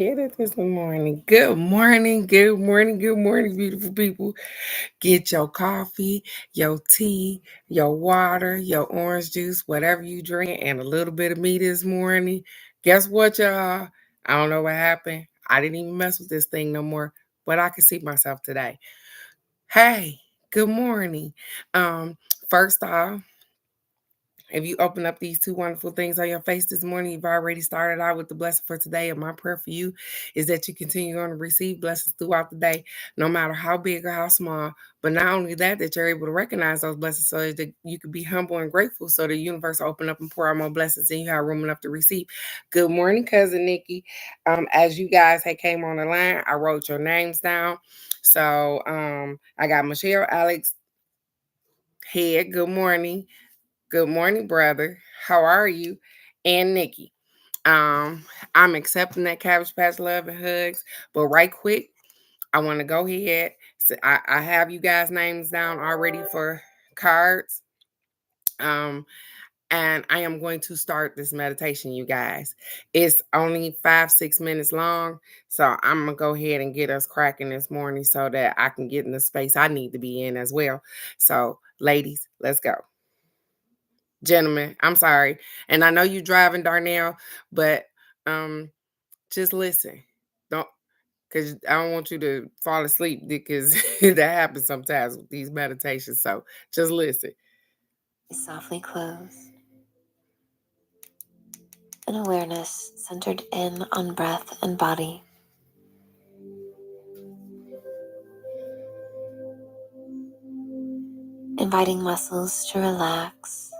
Get it this morning. Good morning, good morning, good morning, beautiful people. Get your coffee, your tea, your water, your orange juice, whatever you drink, and a little bit of me this morning. Guess what, y'all? I don't know what happened. I didn't even mess with this thing no more, but I can see myself today. Hey, good morning. Um, First off, if you open up these two wonderful things on your face this morning, you've already started out with the blessing for today. And my prayer for you is that you continue on to receive blessings throughout the day, no matter how big or how small. But not only that, that you're able to recognize those blessings so that you can be humble and grateful so the universe will open up and pour out more blessings and you have room enough to receive. Good morning, cousin Nikki. As you guys had came on the line, I wrote your names down. So I got Michelle, Alex, Head. Good morning. Good morning, brother. How are you? And Nikki. I'm accepting that Cabbage Patch love and hugs. But right quick, I want to go ahead. So I have you guys' names down already for cards. Um, and I am going to start this meditation, you guys. It's only 5-6 minutes long. So I'm gonna go ahead and get us cracking this morning so that I can get in the space I need to be in as well. So, ladies, let's go. Gentlemen, I'm sorry. And I know you driving, Darnell, but um just listen. Don't because I don't want you to fall asleep because that happens sometimes with these meditations. So just listen. Softly close. An awareness centered in on breath and body. Inviting muscles to relax.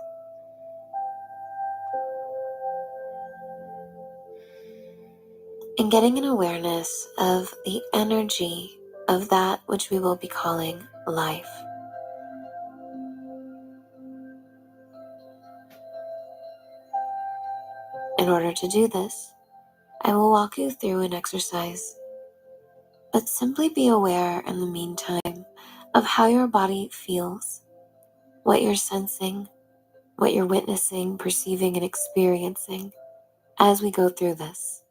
And getting an awareness of the energy of that which we will be calling life. In order to do this, I will walk you through an exercise, but simply be aware in the meantime of how your body feels, what you're sensing, what you're witnessing, perceiving, and experiencing as we go through this.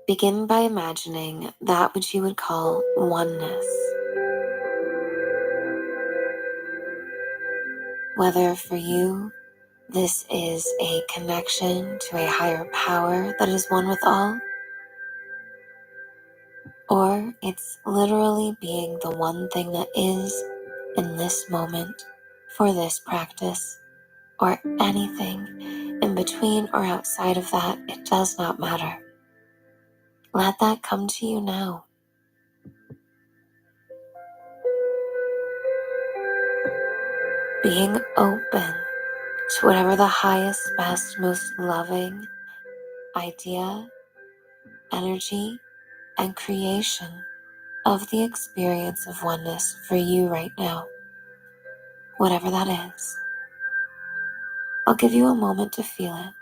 Begin by imagining that which you would call oneness. Whether for you this is a connection to a higher power that is one with all, or it's literally being the one thing that is in this moment for this practice, or anything in between or outside of that, it does not matter. Let that come to you now. Being open to whatever the highest, best, most loving idea, energy, and creation of the experience of oneness for you right now, whatever that is. I'll give you a moment to feel it.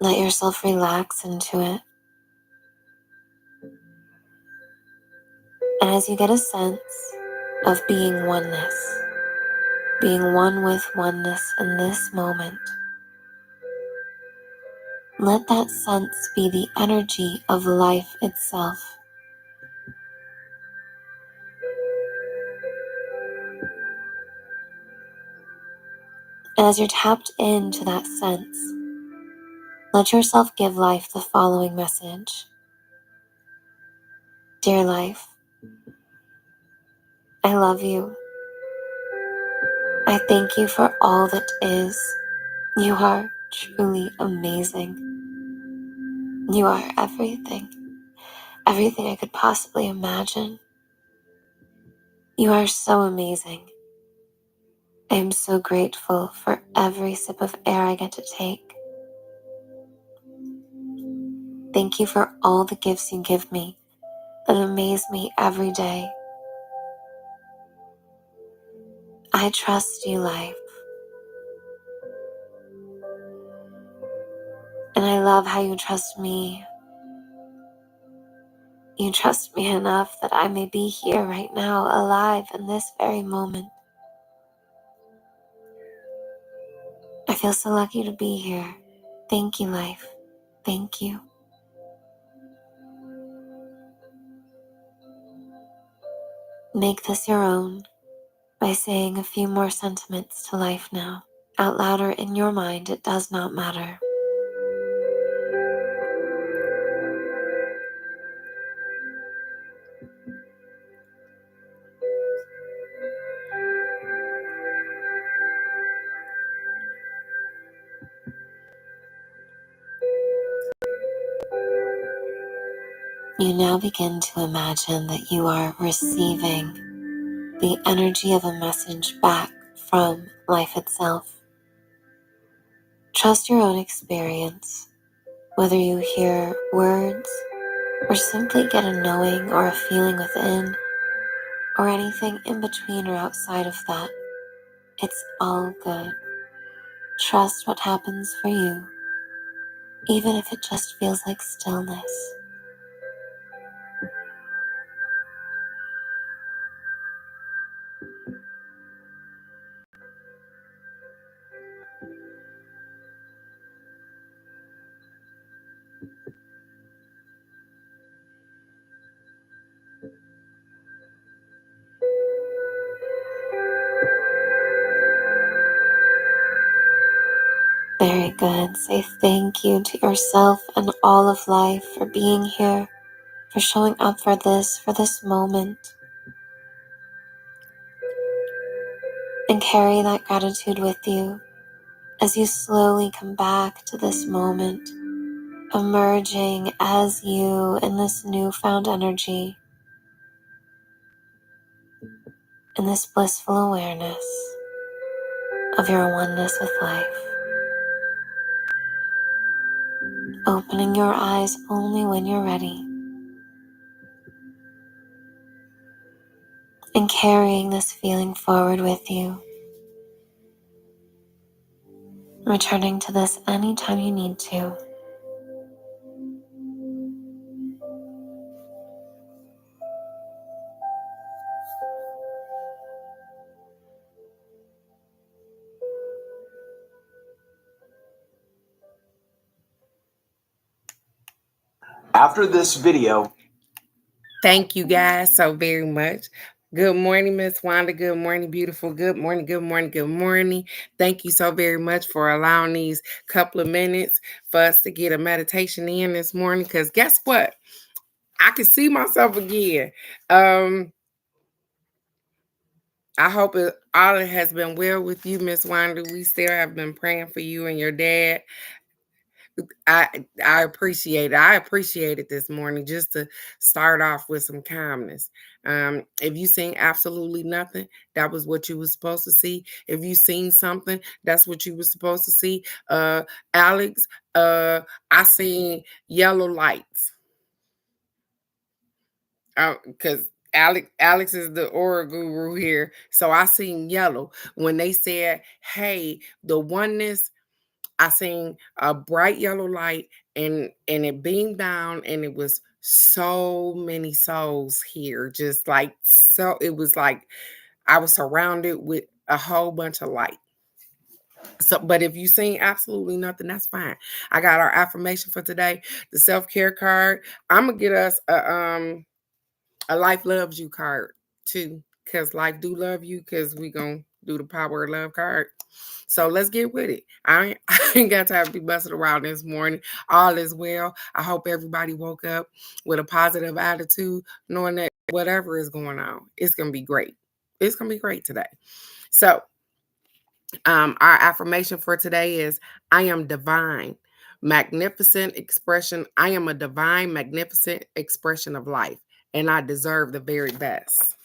Let yourself relax into it. And as you get a sense of being oneness, being one with oneness in this moment, let that sense be the energy of life itself. And as you're tapped into that sense, let yourself give life the following message. Dear life, I love you. I thank you for all that is. You are truly amazing. You are everything I could possibly imagine. You are so amazing. I am so grateful for every sip of air I get to take. Thank you for all the gifts you give me that amaze me every day. I trust you, life. And I love how you trust me. You trust me enough that I may be here right now, alive in this very moment, feel so lucky to be here. Thank you, life. Thank you. Make this your own by saying a few more sentiments to life now. Out loud or in your mind, it does not matter. You now begin to imagine that you are receiving the energy of a message back from life itself. Trust your own experience, whether you hear words or simply get a knowing or a feeling within, or anything in between or outside of that. It's all good. Trust what happens for you, even if it just feels like stillness. Very good. Say thank you to yourself and all of life for being here, for showing up for this moment. And carry that gratitude with you as you slowly come back to this moment, emerging as you in this newfound energy, in this blissful awareness of your oneness with life. Opening your eyes only when you're ready, and carrying this feeling forward with you, returning to this anytime you need to. After this video. Thank you guys so very much. Good morning, Miss Wanda. Good morning, beautiful. Good morning, good morning, good morning. Thank you so very much for allowing these couple of minutes for us to get a meditation in this morning. Because guess what? I can see myself again. I hope all has been well with you, Miss Wanda. We still have been praying for you and your dad. I appreciate it. I appreciate it this morning just to start off with some calmness. If you seen absolutely nothing, that was what you was supposed to see. If you seen something, that's what you was supposed to see. Alex, I seen yellow lights. Because Alex is the aura guru here. So I seen yellow when they said, hey, the oneness. I seen a bright yellow light and it beamed down, and it was so many souls here. Just like, so it was like I was surrounded with a whole bunch of light. So, but if you seen absolutely nothing, that's fine. I got our affirmation for today, the self-care card. I'm gonna get us a life loves you card too, because life do love you, because we gonna do the power of love card. So let's get with it. I ain't got time to be busting around this morning. All is well. I hope everybody woke up with a positive attitude, knowing that whatever is going on, it's gonna be great. It's gonna be great today. So our affirmation for today is I am divine, magnificent expression. I am a divine, magnificent expression of life, and I deserve the very best.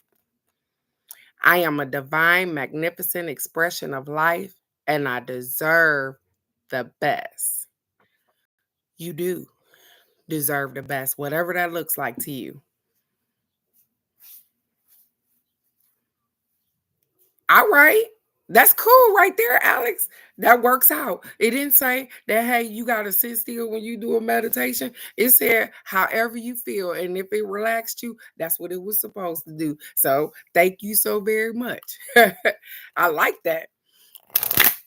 I am a divine, magnificent expression of life, and I deserve the best. You do deserve the best, whatever that looks like to you. All right. That's cool right there, Alex. That works out. It didn't say that, hey, you got to sit still when you do a meditation. It said, however you feel. And if it relaxed you, that's what it was supposed to do. So thank you so very much. I like that.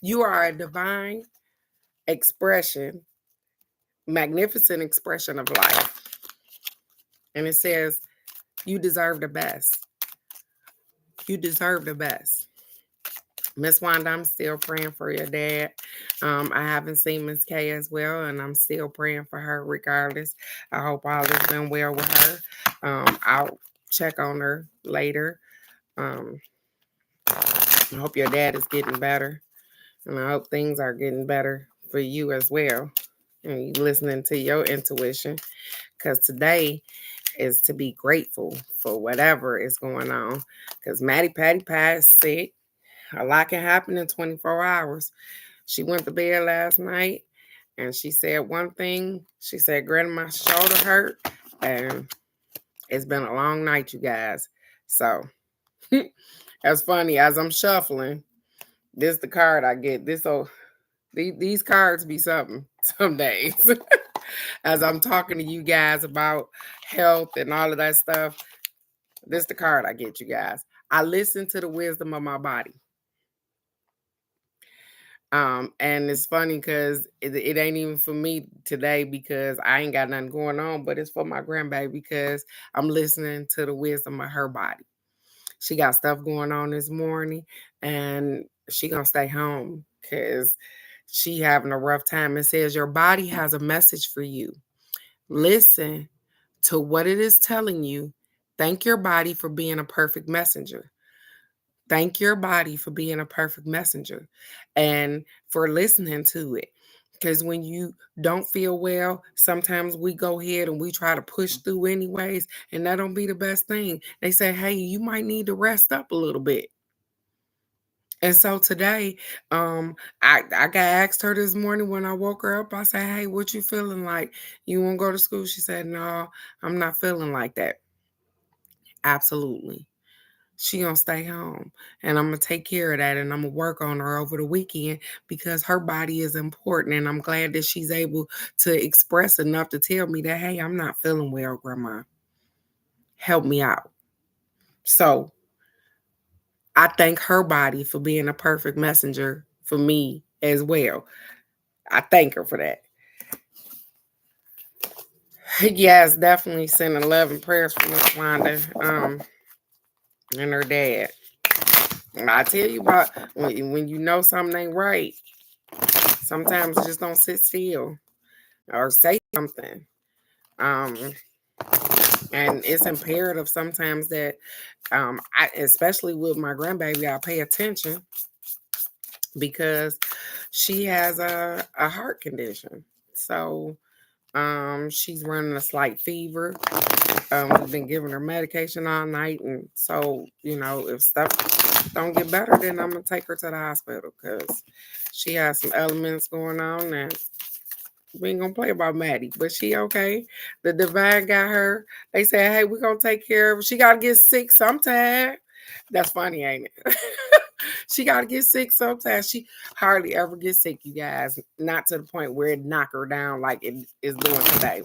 You are a divine expression, magnificent expression of life. And it says, you deserve the best. You deserve the best. Miss Wanda, I'm still praying for your dad. I haven't seen Miss K as well, and I'm still praying for her regardless. I hope all has been well with her. I'll check on her later. I hope your dad is getting better, and I hope things are getting better for you as well. And you listening to your intuition, because today is to be grateful for whatever is going on. Because Maddie Patty Pie is sick. A lot can happen in 24 hours. She went to bed last night and she said one thing. She said, Granny, my shoulder hurt. And it's been a long night, you guys. So that's funny. As I'm shuffling, this is the card I get. These cards be something some days. As I'm talking to you guys about health and all of that stuff, this is the card I get, you guys. I listen to the wisdom of my body. And it's funny because it ain't even for me today because I ain't got nothing going on, but it's for my grandbaby because I'm listening to the wisdom of her body. She got stuff going on this morning and she gonna stay home because she having a rough time. It says your body has a message for you. Listen to what it is telling you. Thank your body for being a perfect messenger. Thank your body for being a perfect messenger and for listening to it. Because when you don't feel well, sometimes we go ahead and we try to push through anyways, and that don't be the best thing. They say, hey, you might need to rest up a little bit. And so today, I got asked her this morning when I woke her up. I said, hey, what you feeling like? You want to go to school? She said, no, I'm not feeling like that. Absolutely. She gonna stay home and I'm gonna take care of that and I'm gonna work on her over the weekend because her body is important and I'm glad that she's able to express enough to tell me that, hey, I'm not feeling well, Grandma. Help me out. So I thank her body for being a perfect messenger for me as well. I thank her for that. Yes, definitely sending 11 prayers for Miss Wanda and her dad. And I tell you about when you know something ain't right, sometimes just don't sit still or say something. And it's imperative sometimes that especially with my grandbaby, I pay attention because she has a heart condition. So she's running a slight fever. We've been giving her medication all night. And so, if stuff don't get better, then I'm going to take her to the hospital because she has some elements going on and we ain't gonna play about Maddie, but she okay. The divine got her. They said, hey, we're gonna take care of her. She gotta get sick sometime. That's funny, ain't it? She gotta get sick sometimes. She hardly ever gets sick, you guys. Not to the point where it knock her down like it is doing today.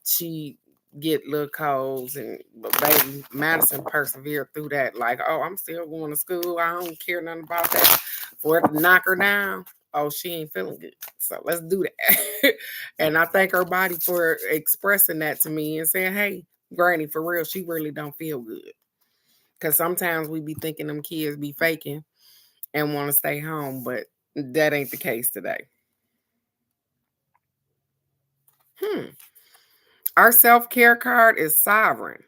She get little colds but baby Madison persevered through that. Like, oh, I'm still going to school. I don't care nothing about that. For it to knock her down, oh, she ain't feeling good. So let's do that. And I thank her body for expressing that to me and saying, hey, Granny, for real, she really don't feel good. Because sometimes we be thinking them kids be faking and want to stay home, but that ain't the case today. Our self-care card is sovereign.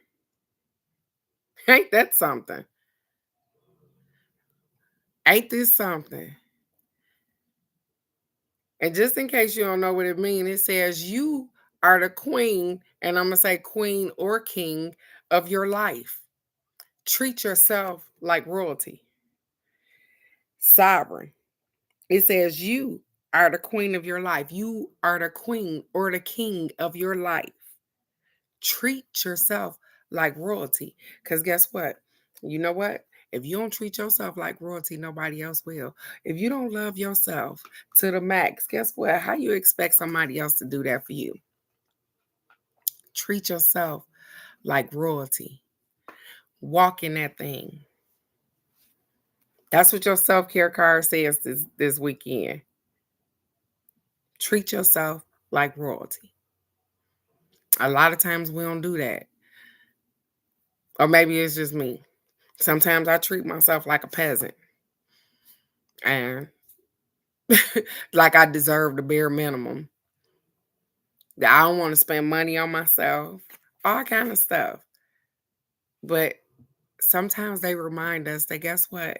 Ain't that something? Ain't this something? And just in case you don't know what it means, it says you are the queen, and I'm going to say queen or king of your life. Treat yourself like royalty. Sovereign. It says you are the queen of your life. You are the queen or the king of your life. Treat yourself like royalty. Because guess what? You know what? If you don't treat yourself like royalty, nobody else will. If you don't love yourself to the max, guess what? How you expect somebody else to do that for you? Treat yourself like royalty. Walk in that thing. That's what your self-care card says this weekend. Treat yourself like royalty. A lot of times we don't do that. Or maybe it's just me. Sometimes I treat myself like a peasant. And like I deserve the bare minimum. I don't want to spend money on myself. All kind of stuff. But sometimes they remind us that guess what?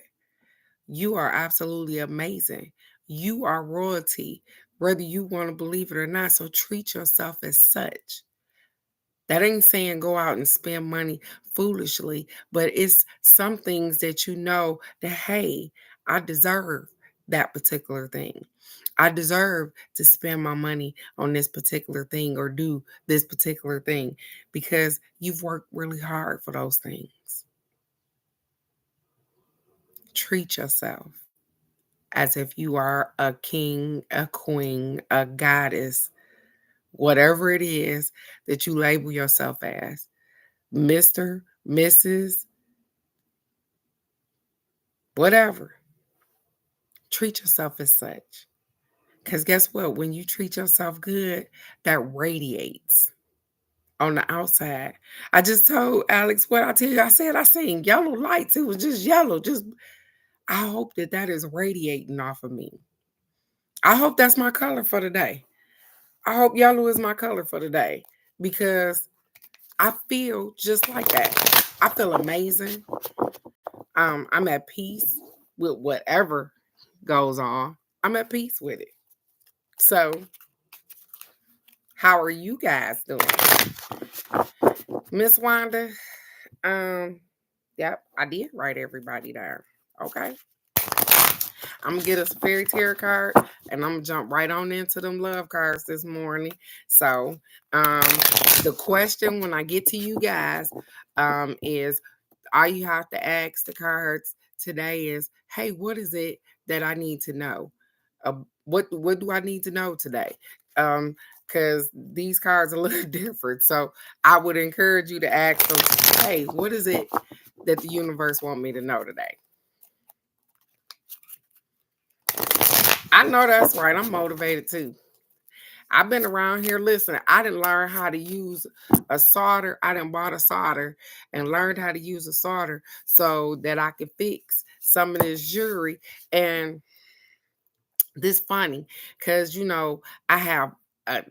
You are absolutely amazing. You are royalty, whether you want to believe it or not. So treat yourself as such. That ain't saying go out and spend money foolishly, but it's some things that you know that, hey, I deserve that particular thing. I deserve to spend my money on this particular thing or do this particular thing because you've worked really hard for those things. Treat yourself as if you are a king, a queen, a goddess, whatever it is that you label yourself as. Mr., Mrs., whatever. Treat yourself as such. Because guess what? When you treat yourself good, that radiates on the outside. I just told Alex what I tell you. I said I seen yellow lights. It was just yellow. I hope that is radiating off of me. I hope that's my color for the day. I hope yellow is my color for the day because I feel just like that. I feel amazing. I'm at peace with whatever goes on. I'm at peace with it. So, how are you guys doing? Miss Wanda, yep, I did write everybody down. Okay. I'm gonna get us a fairy tale card and I'm gonna jump right on into them love cards this morning. So the question when I get to you guys is all you have to ask the cards today is, hey, what is it that I need to know? What do I need to know today? Because these cards are a little different. So I would encourage you to ask them, hey, what is it that the universe want me to know today? I know that's right. I'm motivated too. I've been around here. Listen, I didn't learn how to use a solder. I didn't bought a solder and learned how to use a solder so that I could fix some of this jewelry. And this funny because I have a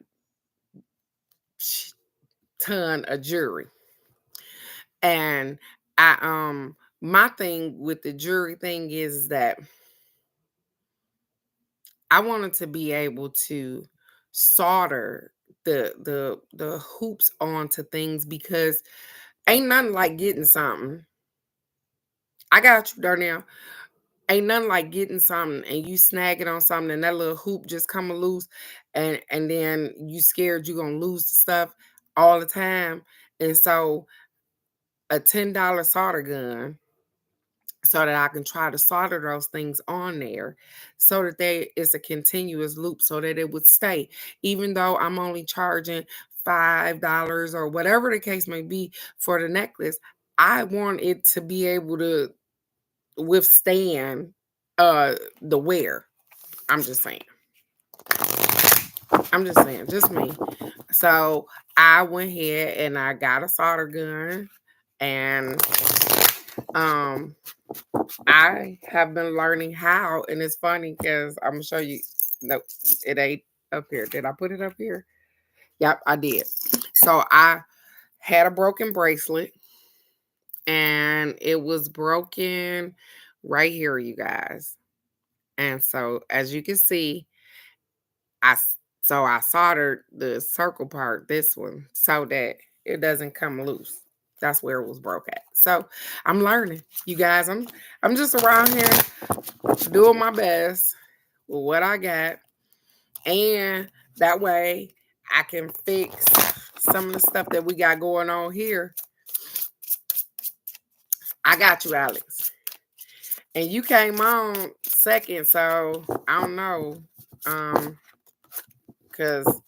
ton of jewelry, and my thing with the jewelry thing is that I wanted to be able to solder the hoops onto things because ain't nothing like getting something. I got you, Darnell. Ain't nothing like getting something and you snag it on something and that little hoop just come loose and then you scared you're gonna lose the stuff all the time. And so a $10 solder gun so that I can try to solder those things on there so that it's a continuous loop so that it would stay. Even though I'm only charging $5 or whatever the case may be for the necklace, I want it to be able to withstand the wear. I'm just saying, just me. So I went ahead and I got a solder gun and I have been learning how, and it's funny because I'm gonna show you. No, it ain't up here. Did I put it up here? Yep, I did. So I had a broken bracelet and it was broken right here, you guys. And so as you can see, I soldered the circle part, this one, so that it doesn't come loose. That's where it was broke at. So I'm learning, you guys. I'm just around here doing my best with what I got, and that way I can fix some of the stuff that we got going on here. I got you, Alex. And you came on second, so I don't know. Because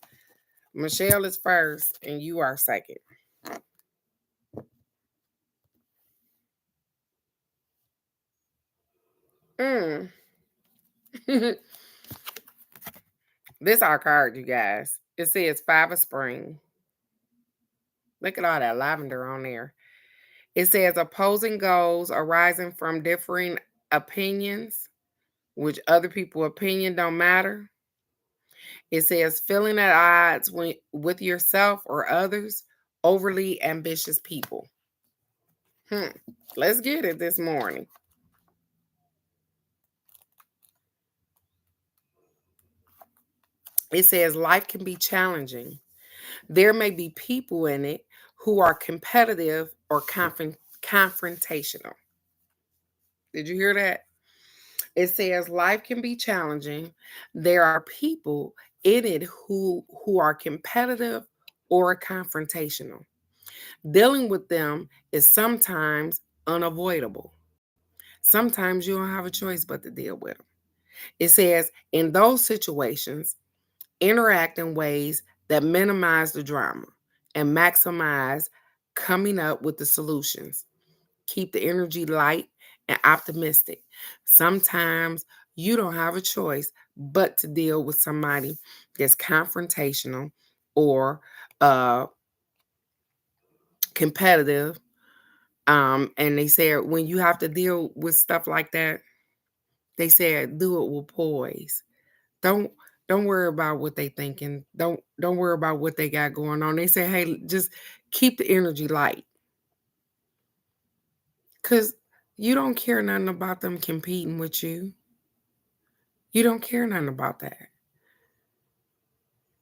Michelle is first and you are second. Mm. This our card, you guys. It says 5 of spring. Look at all that lavender on there. It says opposing goals arising from differing opinions, which other people's opinion don't matter. It says feeling at odds with yourself or others, overly ambitious people. Let's get it this morning. It says life can be challenging. There may be people in it who are competitive or confrontational. Did you hear that? It says life can be challenging. There are people in it who are competitive or confrontational. Dealing with them is sometimes unavoidable. Sometimes you don't have a choice but to deal with them. It says in those situations, interact in ways that minimize the drama and maximize coming up with the solutions. Keep the energy light and optimistic. Sometimes you don't have a choice but to deal with somebody that's confrontational or competitive. And they said when you have to deal with stuff like that, they said do it with poise. Don't don't worry about what they thinking. Don't worry about what they got going on. They say, hey, just keep the energy light. Cause you don't care nothing about them competing with you. You don't care nothing about that.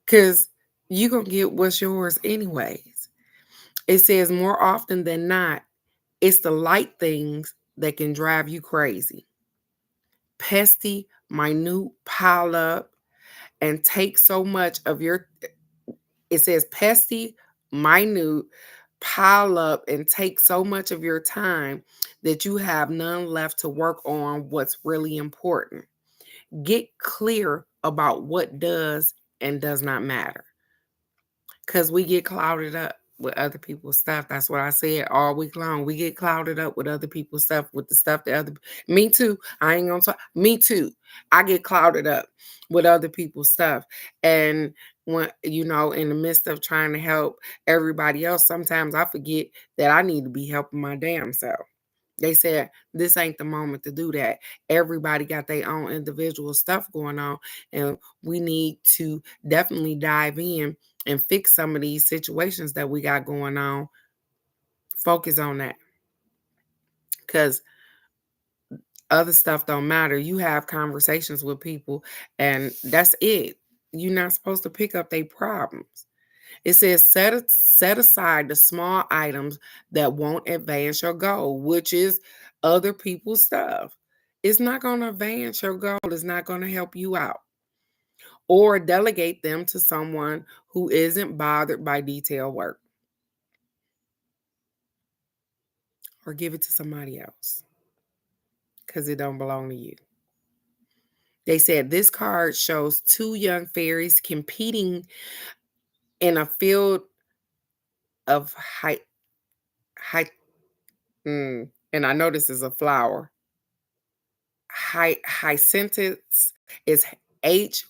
Cause you gonna get what's yours anyways. It says more often than not, it's the light things that can drive you crazy. Pesty, minute pile up and take so much of your, it says pesty, minute pile up and take so much of your time that you have none left to work on what's really important. Get clear about what does and does not matter. Because we get clouded up with other people's stuff. That's what I said all week long. We get clouded up with other people's stuff, with the stuff that other, me too. I ain't gonna talk, me too. I get clouded up with other people's stuff. And when, in the midst of trying to help everybody else, sometimes I forget that I need to be helping my damn self. They said this ain't the moment to do that. Everybody got their own individual stuff going on, and we need to definitely dive in and fix some of these situations that we got going on. Focus on that, because other stuff don't matter. You have conversations with people, and that's it. You're not supposed to pick up their problems. It says set aside the small items that won't advance your goal, which is other people's stuff. It's not going to advance your goal. It's not going to help you out. Or delegate them to someone who isn't bothered by detailed work. Or give it to somebody else because it don't belong to you. They said this card shows two young fairies competing in a field of and I know this is a flower. Hyacinthus is Hyacinths,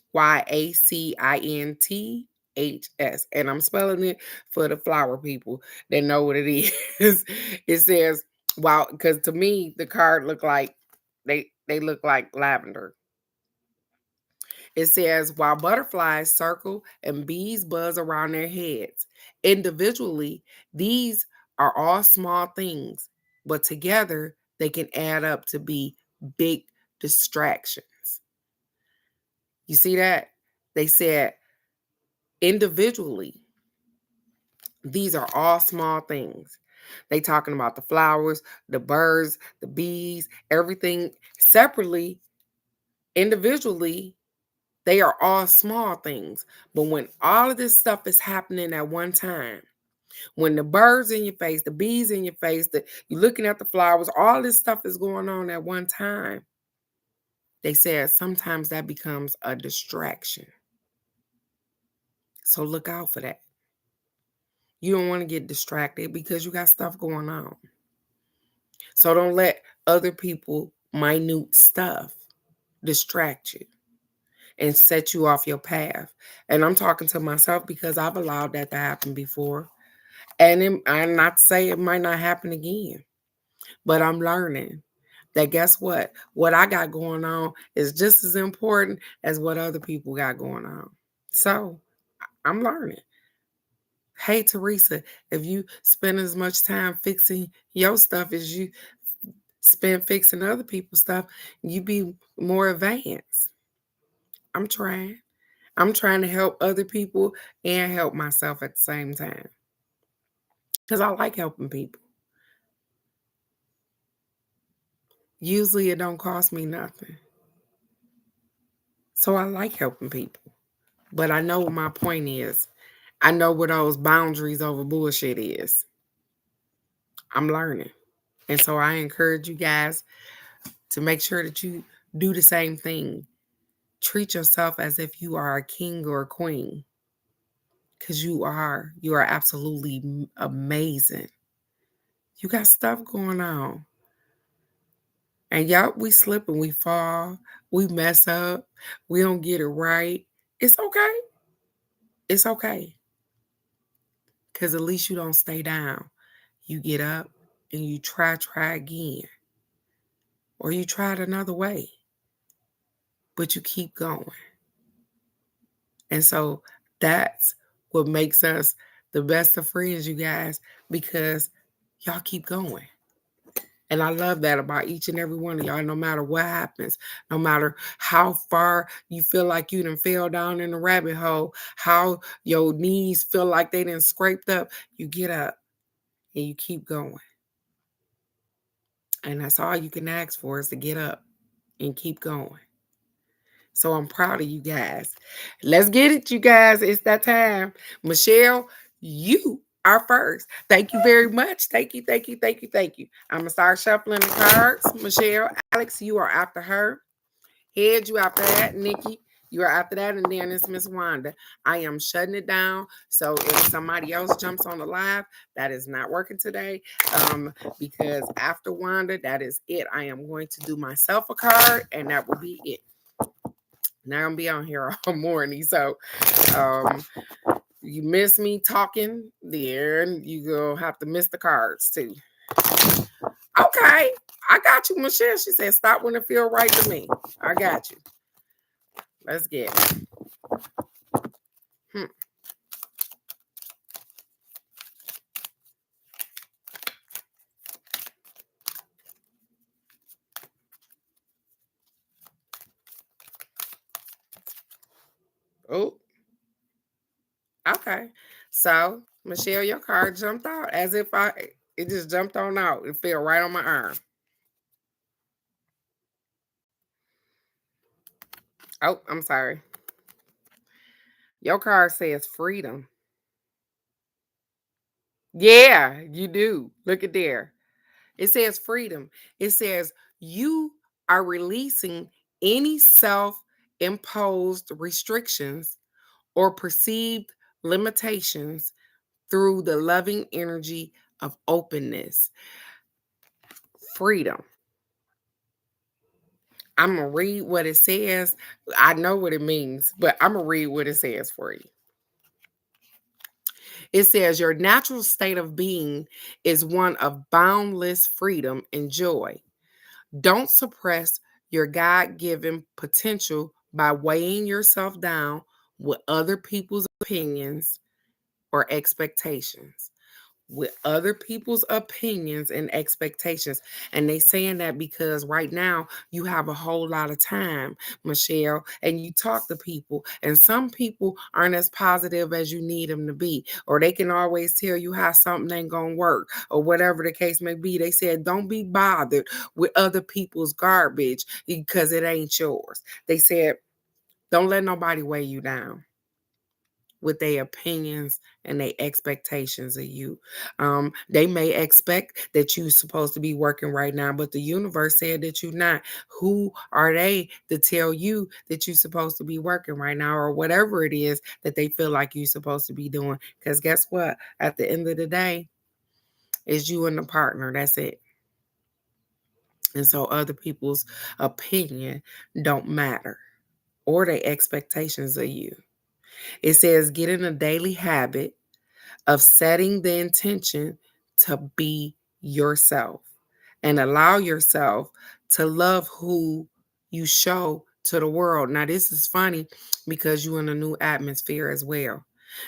and I'm spelling it for the flower people that know what it is. It says, wow, because to me the card look like they look like lavender. It says, while butterflies circle and bees buzz around their heads. Individually, these are all small things, but together they can add up to be big distractions. You see that? They said, individually, these are all small things. They talking about the flowers, the birds, the bees, everything separately, individually. They are all small things. But when all of this stuff is happening at one time, when the birds in your face, the bees in your face, you're looking at the flowers, all this stuff is going on at one time. They said sometimes that becomes a distraction. So look out for that. You don't want to get distracted because you got stuff going on. So don't let other people minute stuff distract you and set you off your path. And I'm talking to myself because I've allowed that to happen before. And I'm not to say it might not happen again, but I'm learning that guess what? What I got going on is just as important as what other people got going on. So I'm learning. Hey, Teresa, if you spend as much time fixing your stuff as you spend fixing other people's stuff, you be more advanced. I'm trying. I'm trying to help other people and help myself at the same time because I like helping people. Usually it don't cost me nothing. So I like helping people. But I know what my point is. I know where those boundaries over bullshit is. I'm learning. And so I encourage you guys to make sure that you do the same thing. Treat yourself as if you are a king or a queen. Because you are. You are absolutely amazing. You got stuff going on. And y'all, we slip and we fall. We mess up. We don't get it right. It's okay. It's okay. Because at least you don't stay down. You get up and you try again. Or you try it another way. But you keep going. And so that's what makes us the best of friends, you guys, because y'all keep going. And I love that about each and every one of y'all, no matter what happens, no matter how far you feel like you done fell down in the rabbit hole, how your knees feel like they done scraped up, you get up and you keep going. And that's all you can ask for is to get up and keep going. So I'm proud of you guys. Let's get it, you guys. It's that time. Michelle, you are first. Thank you very much. Thank you, thank you, thank you, thank you. I'm going to start shuffling the cards. Michelle, Alex, you are after her. Head, you after that. Nikki, you are after that. And then it's Miss Wanda. I am shutting it down. So if somebody else jumps on the live, that is not working today. Because after Wanda, that is it. I am going to do myself a card, and that will be it. Now I'm gonna be on here all morning. So you miss me talking, then you gonna have to miss the cards too. Okay, I got you, Michelle. She said, stop when it feel right to me. I got you. Let's get it. Oh, okay. So, Michelle, your card jumped out as if it just jumped on out. It fell right on my arm. Oh, I'm sorry. Your card says freedom. Yeah, you do. Look at there. It says freedom. It says you are releasing any self imposed restrictions or perceived limitations through the loving energy of openness. Freedom. I'm going to read what it says. I know what it means, but I'm going to read what it says for you. It says, your natural state of being is one of boundless freedom and joy. Don't suppress your God given potential by weighing yourself down with other people's opinions or expectations. With other people's opinions and expectations. And they saying that because right now you have a whole lot of time, Michelle, and you talk to people, and some people aren't as positive as you need them to be, or they can always tell you how something ain't gonna work, or whatever the case may be. They said don't be bothered with other people's garbage because it ain't yours. They said don't let nobody weigh you down with their opinions and their expectations of you. They may expect that you're supposed to be working right now, but the universe said that you're not. Who are they to tell you that you're supposed to be working right now, or whatever it is that they feel like you're supposed to be doing? Because guess what? At the end of the day, it's you and the partner. That's it. And so other people's opinion don't matter or their expectations of you. It says get in a daily habit of setting the intention to be yourself and allow yourself to love who you show to the world. Now, this is funny because you're in a new atmosphere as well.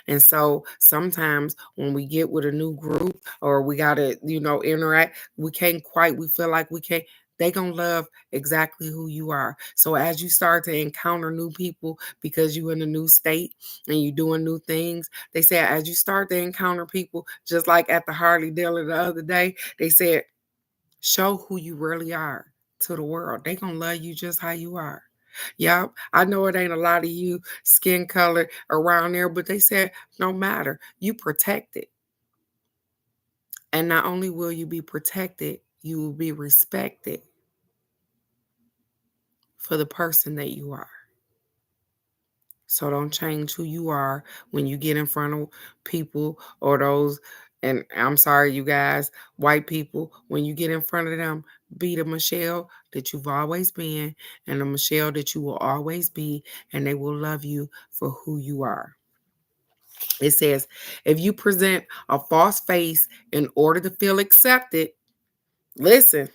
And so sometimes when we get with a new group or we got to, interact, we feel like we can't. They going to love exactly who you are. So as you start to encounter new people because you're in a new state and you're doing new things, they said as you start to encounter people, just like at the Harley dealer the other day, they said, show who you really are to the world. They gonna love you just how you are. Yep, I know it ain't a lot of you skin color around there, but they said no matter, you protected. And not only will you be protected, you will be respected for the person that you are. So don't change who you are when you get in front of people or those, and I'm sorry, you guys, white people, when you get in front of them, be the Michelle that you've always been and the Michelle that you will always be, and they will love you for who you are. It says, if you present a false face in order to feel accepted, listen,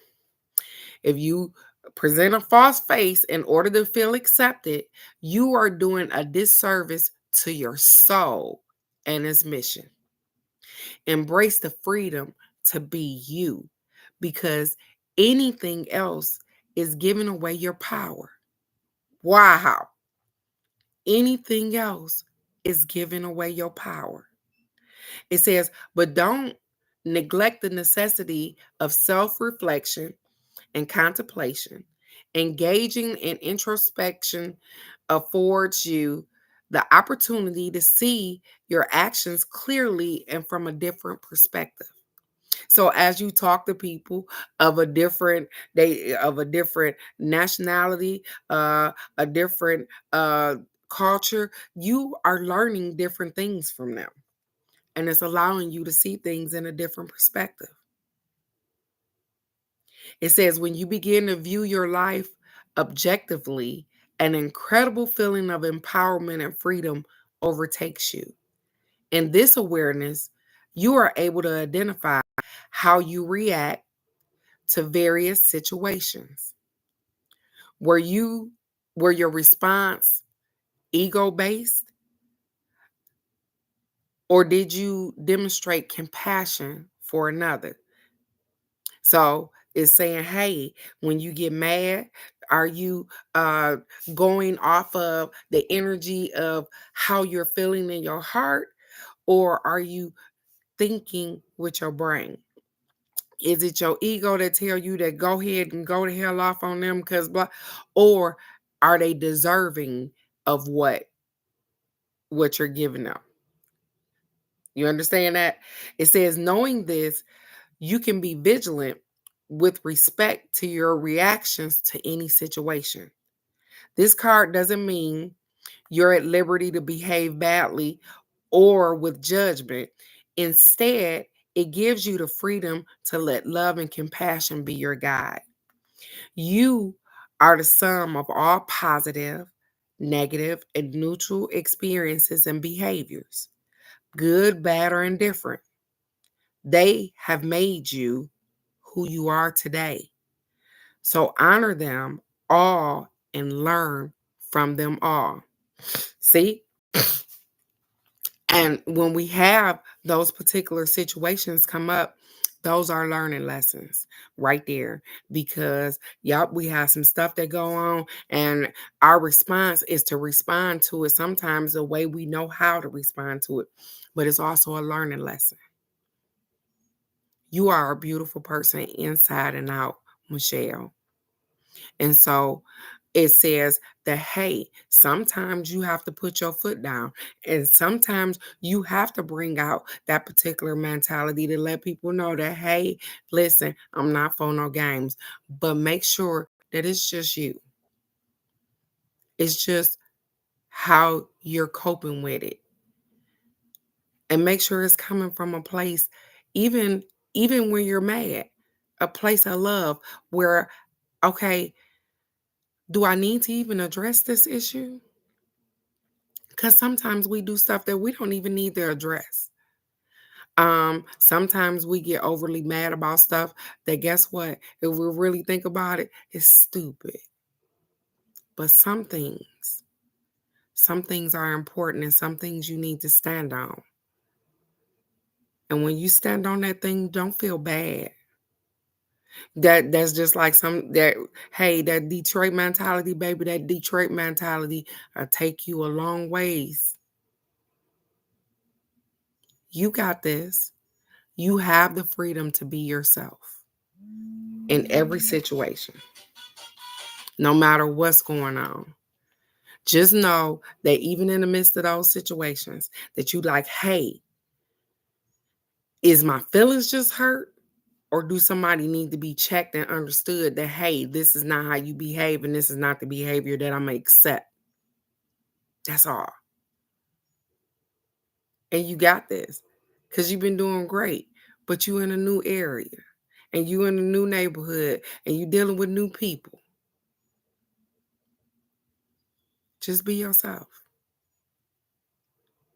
if you present a false face in order to feel accepted, you are doing a disservice to your soul and its mission. Embrace the freedom to be you because anything else is giving away your power. Wow. Anything else is giving away your power. It says, but don't neglect the necessity of self reflection and contemplation. Engaging in introspection affords you the opportunity to see your actions clearly and from a different perspective. So as you talk to people of a different nationality, a different culture, you are learning different things from them. And it's allowing you to see things in a different perspective. It says, when you begin to view your life objectively, an incredible feeling of empowerment and freedom overtakes you. In this awareness, you are able to identify how you react to various situations. Were your response ego-based, or did you demonstrate compassion for another? So it's saying, hey, when you get mad, are you going off of the energy of how you're feeling in your heart, or are you thinking with your brain? Is it your ego that tell you that go ahead and go the hell off on them because blah, or are they deserving of what you're giving them? You understand that? It says, knowing this, you can be vigilant with respect to your reactions to any situation. This card doesn't mean you're at liberty to behave badly or with judgment. Instead, it gives you the freedom to let love and compassion be your guide. You are the sum of all positive, negative, and neutral experiences and behaviors, good, bad, or indifferent. They have made you who you are today. So honor them all and learn from them all. See? And when we have those particular situations come up, those are learning lessons right there because, yep, we have some stuff that go on and our response is to respond to it sometimes the way we know how to respond to it, but it's also a learning lesson. You are a beautiful person inside and out, Michelle. And so it says that, hey, sometimes you have to put your foot down. And sometimes you have to bring out that particular mentality to let people know that, hey, listen, I'm not for no games. But make sure that it's just you. It's just how you're coping with it. And make sure it's coming from a place, even when you're mad. a place of love where, okay, do I need to even address this issue? Because sometimes we do stuff that we don't even need to address. Sometimes we get overly mad about stuff that, guess what? If we really think about it, it's stupid. But some things are important, and some things you need to stand on. And when you stand on that thing, don't feel bad. That's just like that Detroit mentality, baby, that Detroit mentality will take you a long ways. You got this. You have the freedom to be yourself in every situation, no matter what's going on. Just know that even in the midst of those situations, that you like, hey, is my feelings just hurt? Or do somebody need to be checked and understood that, hey, this is not how you behave and this is not the behavior that I'm going to accept? That's all. And you got this because you've been doing great, but you in a new area and you in a new neighborhood and you dealing with new people. Just be yourself.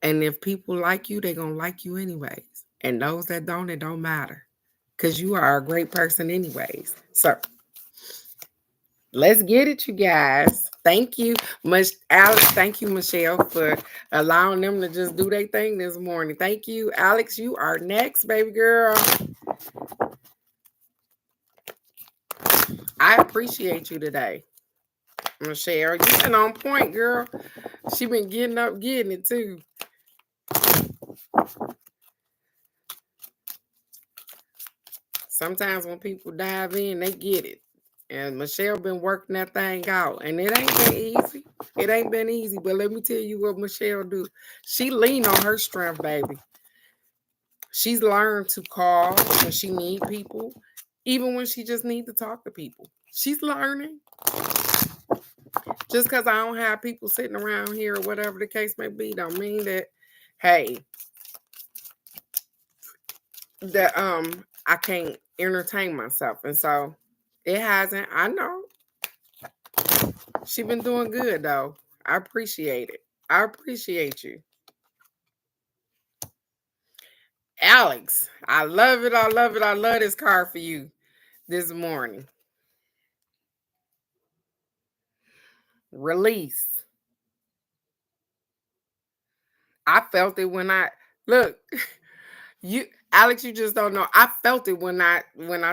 And if people like you, they're going to like you anyways. And those that don't, it don't matter because you are a great person anyways. So let's get it, you guys. Thank you, Alex. Thank you, Michelle, for allowing them to just do their thing this morning. Thank you, Alex. You are next, baby girl. I appreciate you today, Michelle. You been on point, girl. She been getting up, getting it too. Sometimes when people dive in, they get it. And Michelle been working that thing out. And it ain't been easy. It ain't been easy. But let me tell you what Michelle do. She lean on her strength, baby. She's learned to call when she need people, even when she just need to talk to people. She's learning. Just because I don't have people sitting around here or whatever the case may be, don't mean that, hey, that I can't entertain myself. And so it hasn't. I know. She been doing good though. I appreciate it. I appreciate you. Alex, I love it. I love it. I love this card for you this morning. Release. I felt it when I look. You, Alex, you just don't know. I felt it when I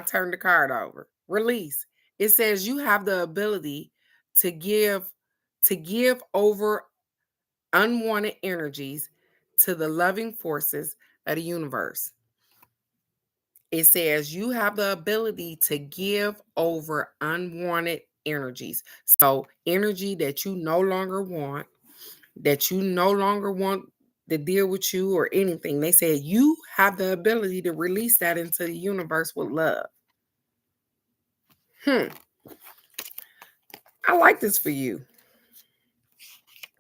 turned the card over. Release. It says you have the ability to give over unwanted energies to the loving forces of the universe. It says you have the ability to give over unwanted energies. So energy that you no longer want, to deal with you or anything. They said you have the ability to release that into the universe with love. I like this for you.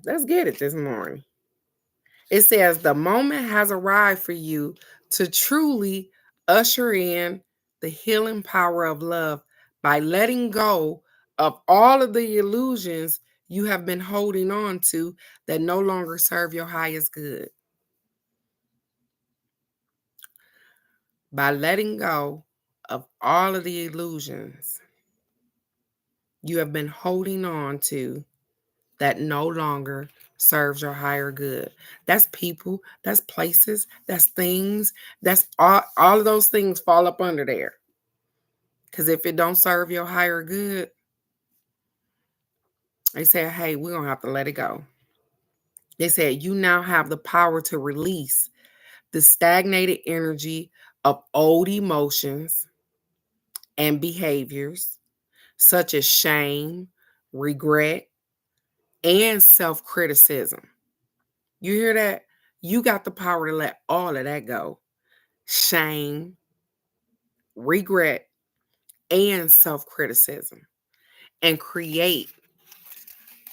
Let's get it this morning. It says the moment has arrived for you to truly usher in the healing power of love by letting go of all of the illusions you have been holding on to that no longer serve your highest good. By letting go of all of the illusions you have been holding on to that no longer serves your higher good. That's people, that's places, that's things, that's all of those things fall up under there. Because if it don't serve your higher good, they say, hey, we're going to have to let it go. They said, you now have the power to release the stagnated energy of old emotions and behaviors such as shame, regret, and self-criticism. You hear that? You got the power to let all of that go. Shame, regret, and self-criticism. And create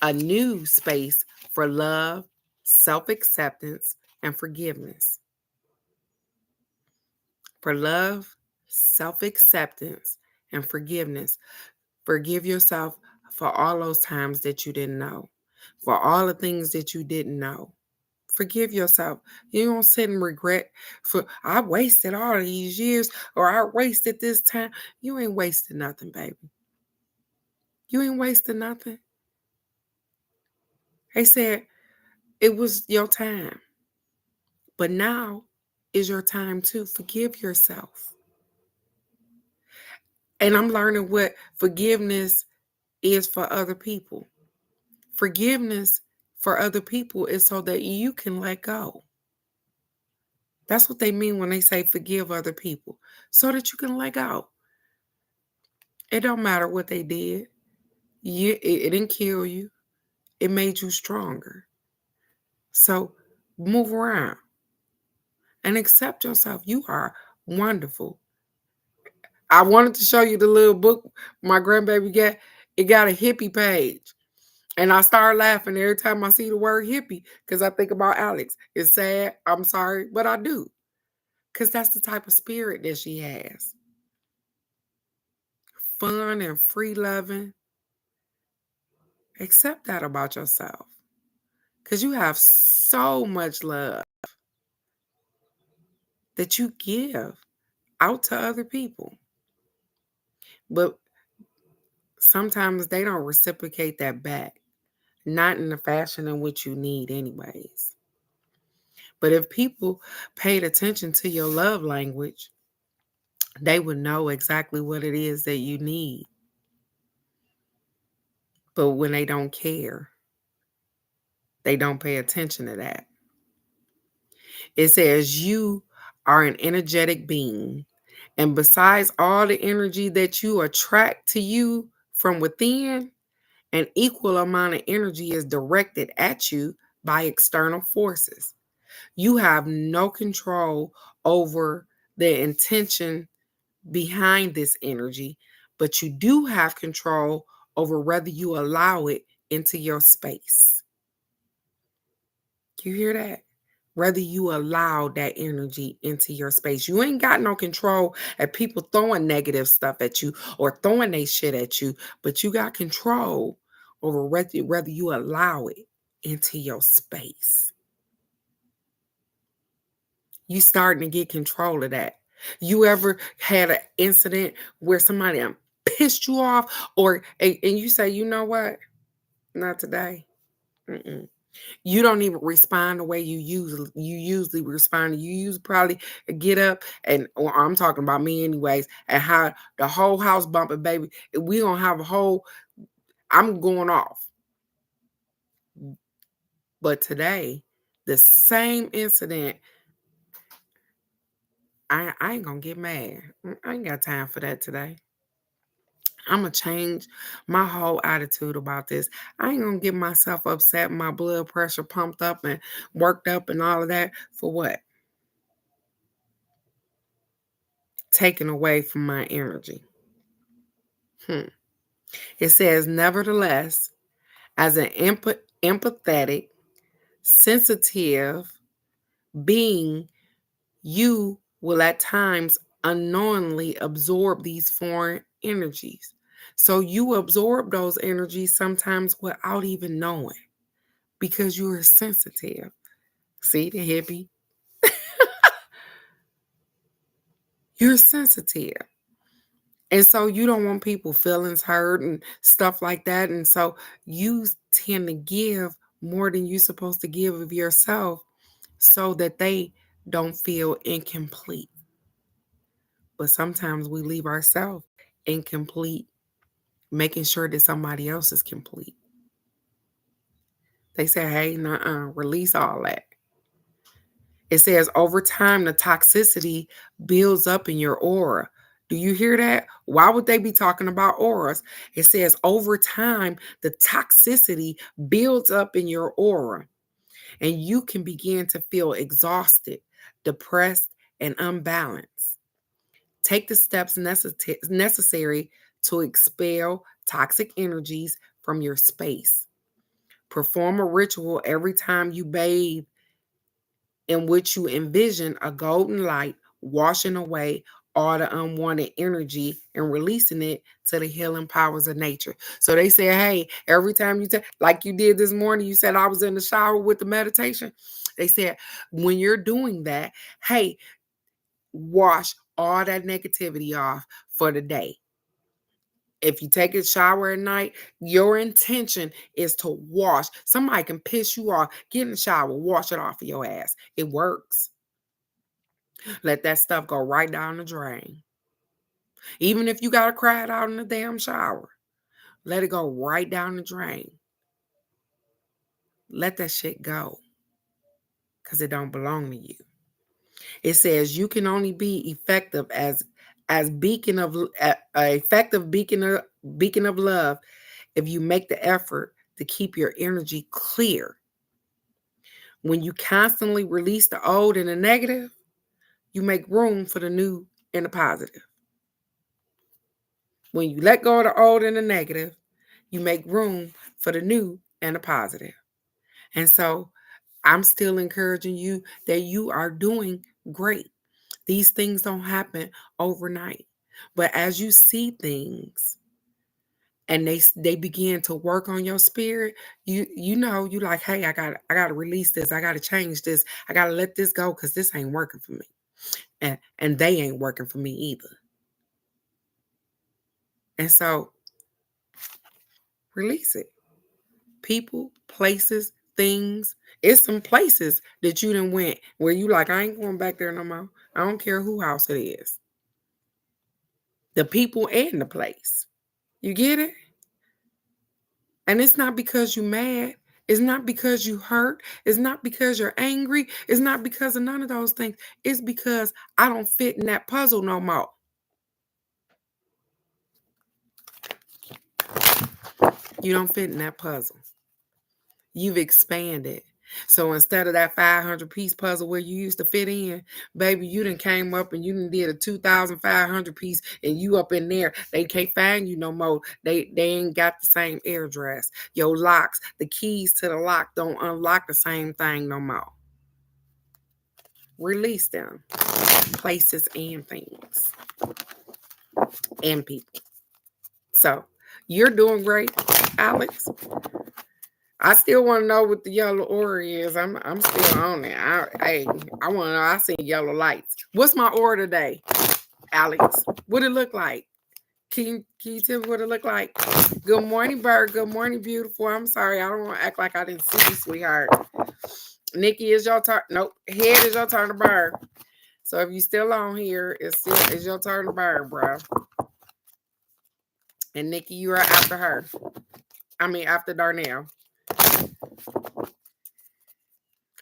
a new space for love, self-acceptance, and forgiveness. For love, self-acceptance, and forgiveness. Forgive yourself for all those times that you didn't know, for all the things that you didn't know. Forgive yourself. You don't sit and regret for I wasted all of these years or I wasted this time. You ain't wasted nothing, baby. You ain't wasted nothing. They said it was your time. But now is your time to forgive yourself. And I'm learning what forgiveness is for other people. Forgiveness for other people is so that you can let go. That's what they mean when they say forgive other people, so that you can let go. It don't matter what they did. It didn't kill you. It made you stronger. So move around and accept yourself. You are wonderful. I wanted to show you the little book my grandbaby got. It got a hippie page. And I start laughing every time I see the word hippie because I think about Alex. It's sad. I'm sorry, but I do. Because that's the type of spirit that she has. Fun and free loving. Accept that about yourself. Because you have so much love that you give out to other people. But sometimes they don't reciprocate that back. Not in the fashion in which you need, anyways. But if people paid attention to your love language, they would know exactly what it is that you need. But when they don't care, they don't pay attention to that. It says you are an energetic being. And besides all the energy that you attract to you from within, an equal amount of energy is directed at you by external forces. You have no control over the intention behind this energy, but you do have control over whether you allow it into your space. You hear that? Whether you allow that energy into your space. You ain't got no control at people throwing negative stuff at you or throwing their shit at you, but you got control over whether you allow it into your space. You starting to get control of that. You ever had an incident where somebody pissed you off and you say, you know what? Not today. Mm-mm. You don't even respond the way you usually respond. You usually probably get up or I'm talking about me anyways, and how the whole house bumping, baby. We gonna have I'm going off. But today, the same incident, I ain't gonna get mad. I ain't got time for that today. I'm going to change my whole attitude about this. I ain't going to get myself upset, my blood pressure pumped up and worked up and all of that for what? Taken away from my energy. It says, nevertheless, as an empathetic, sensitive being, you will at times unknowingly absorb these foreign energies. So you absorb those energies sometimes without even knowing because you are sensitive. See the hippie? You're sensitive. And so you don't want people feelings hurt and stuff like that. And so you tend to give more than you're supposed to give of yourself so that they don't feel incomplete. But sometimes we leave ourselves incomplete, making sure that somebody else is complete. They say, hey, release all that. It says over time, the toxicity builds up in your aura. Do you hear that? Why would they be talking about auras? It says over time, the toxicity builds up in your aura and you can begin to feel exhausted, depressed, and unbalanced. Take the steps necessary to expel toxic energies from your space. Perform a ritual every time you bathe in which you envision a golden light washing away all the unwanted energy and releasing it to the healing powers of nature. So they say, hey, every time you like you did this morning, you said I was in the shower with the meditation. They said, when you're doing that, hey, wash all that negativity off for the day. If you take a shower at night, your intention is to wash. Somebody can piss you off. Get in the shower, wash it off of your ass. It works. Let that stuff go right down the drain. Even if you got to cry it out in the damn shower, let it go right down the drain. Let that shit go, because it don't belong to you. It says you can only be effective as effective beacon of love if you make the effort to keep your energy clear. When you constantly release the old and the negative, you make room for the new and the positive. When you let go of the old and the negative, you make room for the new and the positive. And so I'm still encouraging you that you are doing great. These things don't happen overnight. But as you see things and they begin to work on your spirit, you know, you like, hey, I gotta release this, I gotta change this, I gotta let this go, because this ain't working for me. And they ain't working for me either. And so release it. People, places, things. It's some places that you done went where you like, I ain't going back there no more. I don't care who house it is. The people and the place. You get it? And it's not because you mad. It's not because you hurt. It's not because you're angry. It's not because of none of those things. It's because I don't fit in that puzzle no more. You don't fit in that puzzle. You've expanded. So instead of that 500-piece puzzle where you used to fit in, baby, you done came up and you done did a 2,500 piece, and you up in there. They can't find you no more. They ain't got the same address. Your locks, the keys to the lock don't unlock the same thing no more. Release them. Places and things. And people. So you're doing great, Alex. I still want to know what the yellow aura is. I'm still on it. I want to know. I see yellow lights. What's my aura today, Alex? What it look like? Can you tell me what it look like? Good morning, Bird. Good morning, beautiful. I'm sorry. I don't want to act like I didn't see you, sweetheart. Nikki, is your turn. Nope. Head is your turn to Bird. So if you still on here, it's your turn to Bird, bro. And Nikki, you are after her. I mean, after Darnell.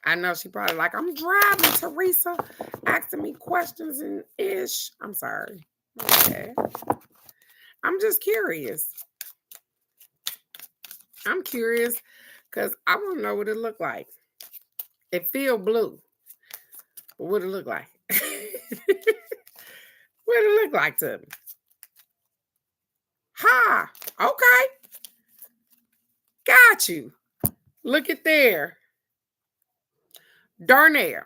I know she probably like, I'm driving, Teresa, asking me questions and ish. I'm sorry. Okay. I'm just curious. I'm curious because I want to know what it look like. It feel blue. But what it look like? What it look like to me? Ha! Okay. Got you. Look at there. Darnell,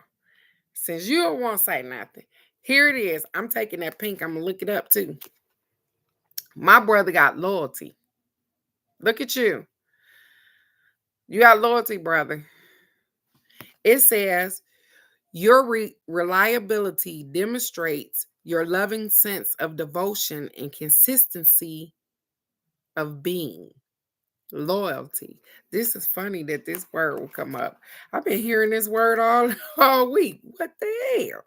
since you don't want to say nothing, here it is. I'm taking that pink. I'm going to look it up too. My brother got loyalty. Look at you. You got loyalty, brother. It says, your reliability demonstrates your loving sense of devotion and consistency of being. Loyalty. This is funny that this word will come up. I've been hearing this word all week. What the hell?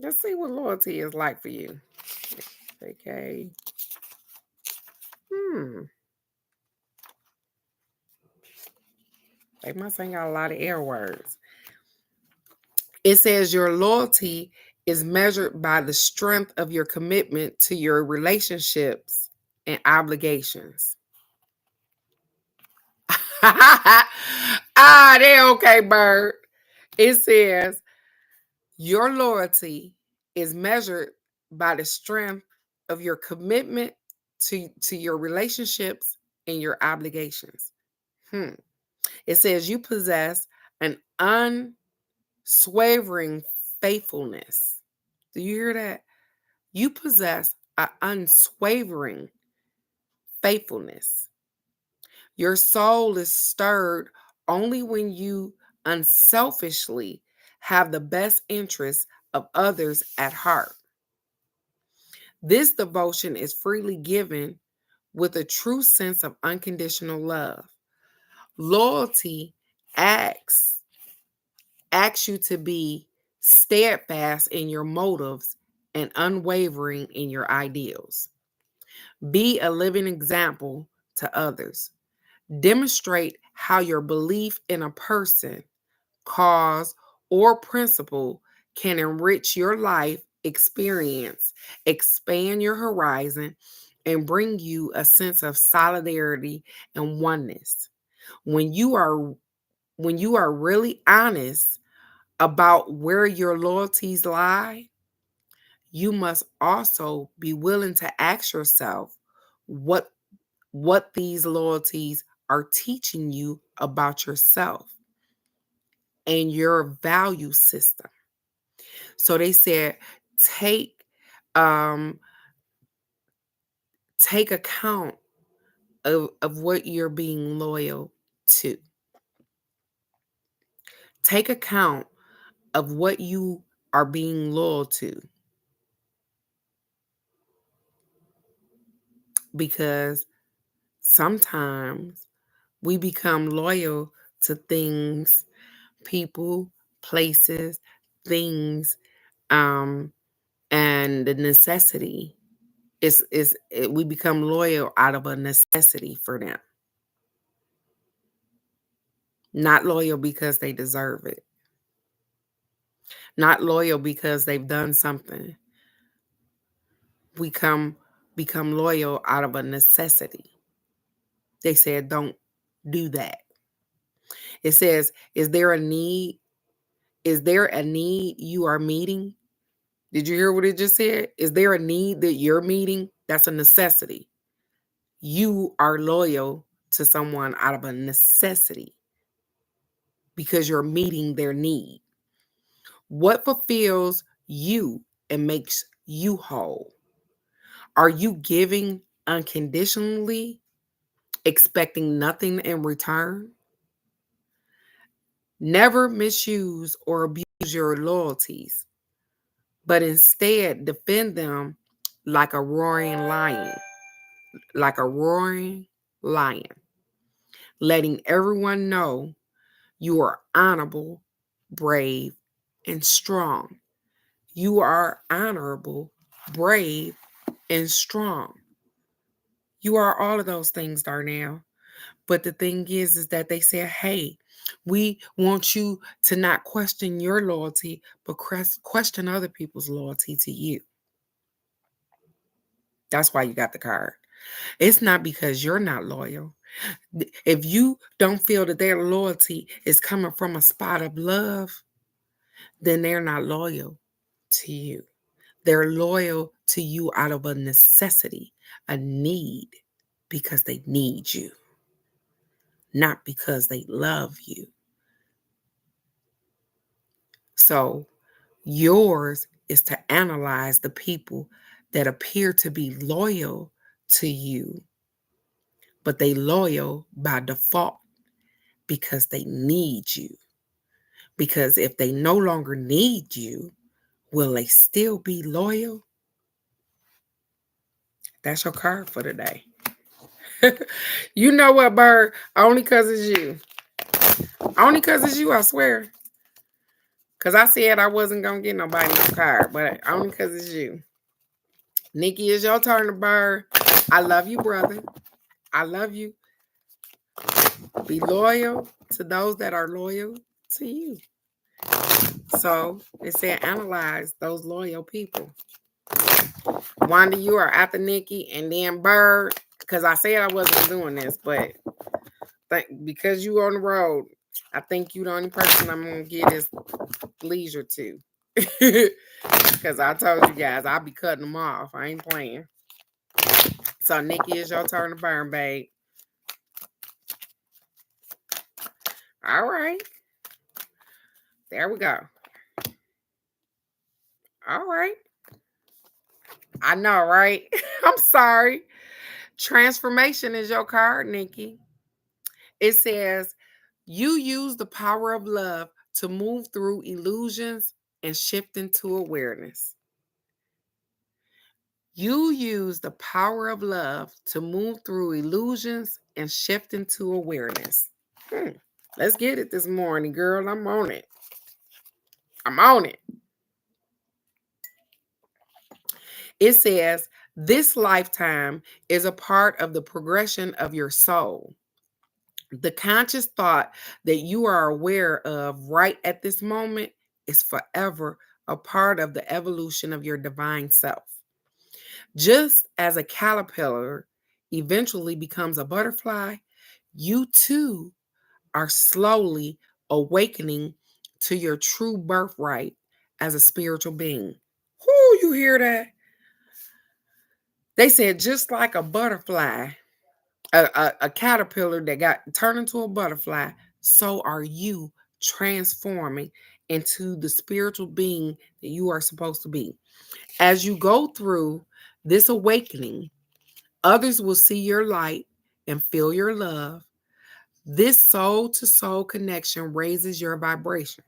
Let's see what loyalty is like for you. Okay. They must ain't got a lot of air words. It says your loyalty is measured by the strength of your commitment to your relationships and obligations. They okay, Bird. It says your loyalty is measured by the strength of your commitment to your relationships and your obligations. It says you possess an unswavering faithfulness. Do you hear that? You possess an unswavering faithfulness. Your soul is stirred only when you unselfishly have the best interests of others at heart. This devotion is freely given with a true sense of unconditional love. Loyalty asks you to be steadfast in your motives and unwavering in your ideals. Be a living example to others. Demonstrate how your belief in a person, cause, or principle can enrich your life experience, expand your horizon, and bring you a sense of solidarity and oneness. When you are really honest about where your loyalties lie, you must also be willing to ask yourself what these loyalties are teaching you about yourself and your value system. So they said take account of what you're being loyal to. Take account of what you are being loyal to. Because sometimes we become loyal to things, people, places, things, and the necessity we become loyal out of a necessity for them. Not loyal because they deserve it. Not loyal because they've done something. We become loyal out of a necessity. They said, don't do that. It says, is there a need? Is there a need you are meeting? Did you hear what it just said? Is there a need that you're meeting? That's a necessity. You are loyal to someone out of a necessity because you're meeting their need. What fulfills you and makes you whole? Are you giving unconditionally, expecting nothing in return? Never misuse or abuse your loyalties, but instead defend them like a roaring lion, letting everyone know you are honorable, brave, and strong. You are honorable, brave, and strong. You are all of those things, Darnell. But the thing is that they said, hey, we want you to not question your loyalty, but question other people's loyalty to you. That's why you got the card. It's not because you're not loyal. If you don't feel that their loyalty is coming from a spot of love, then they're not loyal to you. They're loyal to you out of a necessity, a need, because they need you, not because they love you. So yours is to analyze the people that appear to be loyal to you, but they loyal by default because they need you. Because if they no longer need you, will they still be loyal? That's your card for today. You know what, Bird? Only because it's you. Only because it's you, I swear. Because I said I wasn't going to get nobody no card, but only because it's you. Nikki, it's your turn to Bird. I love you, brother. I love you. Be loyal to those that are loyal to you. So it said analyze those loyal people. Wanda, you are after Nikki, and then Bird, because I said I wasn't doing this, but because you on the road, I think you the only person I'm going to get this leisure to. Because I told you guys, I'll be cutting them off. I ain't playing. So, Nikki, it's your turn to burn, babe. All right. There we go. All right. I know, right? I'm sorry. Transformation is your card, Nikki. It says, you use the power of love to move through illusions and shift into awareness. You use the power of love to move through illusions and shift into awareness. Let's get it this morning, girl. I'm on it. I'm on it. It says, this lifetime is a part of the progression of your soul. The conscious thought that you are aware of right at this moment is forever a part of the evolution of your divine self. Just as a caterpillar eventually becomes a butterfly, you too are slowly awakening to your true birthright as a spiritual being. Whoo, you hear that? They said just like a butterfly, a caterpillar that got turned into a butterfly, so are you transforming into the spiritual being that you are supposed to be. As you go through this awakening, others will see your light and feel your love. This soul to soul connection raises your vibration,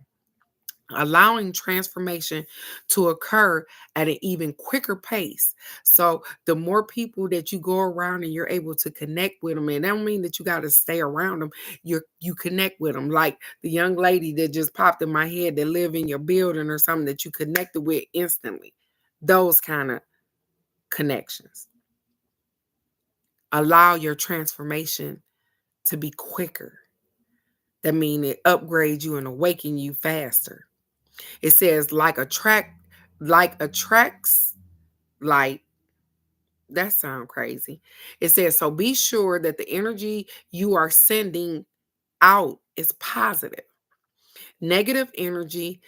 allowing transformation to occur at an even quicker pace. So the more people that you go around and you're able to connect with them, and that don't mean that you got to stay around them, you connect with them. Like the young lady that just popped in my head that live in your building or something that you connected with instantly. Those kind of connections allow your transformation to be quicker. That means it upgrades you and awaken you faster. It says like attracts light. That sounds crazy. It says, so be sure that the energy you are sending out is positive. Negative energy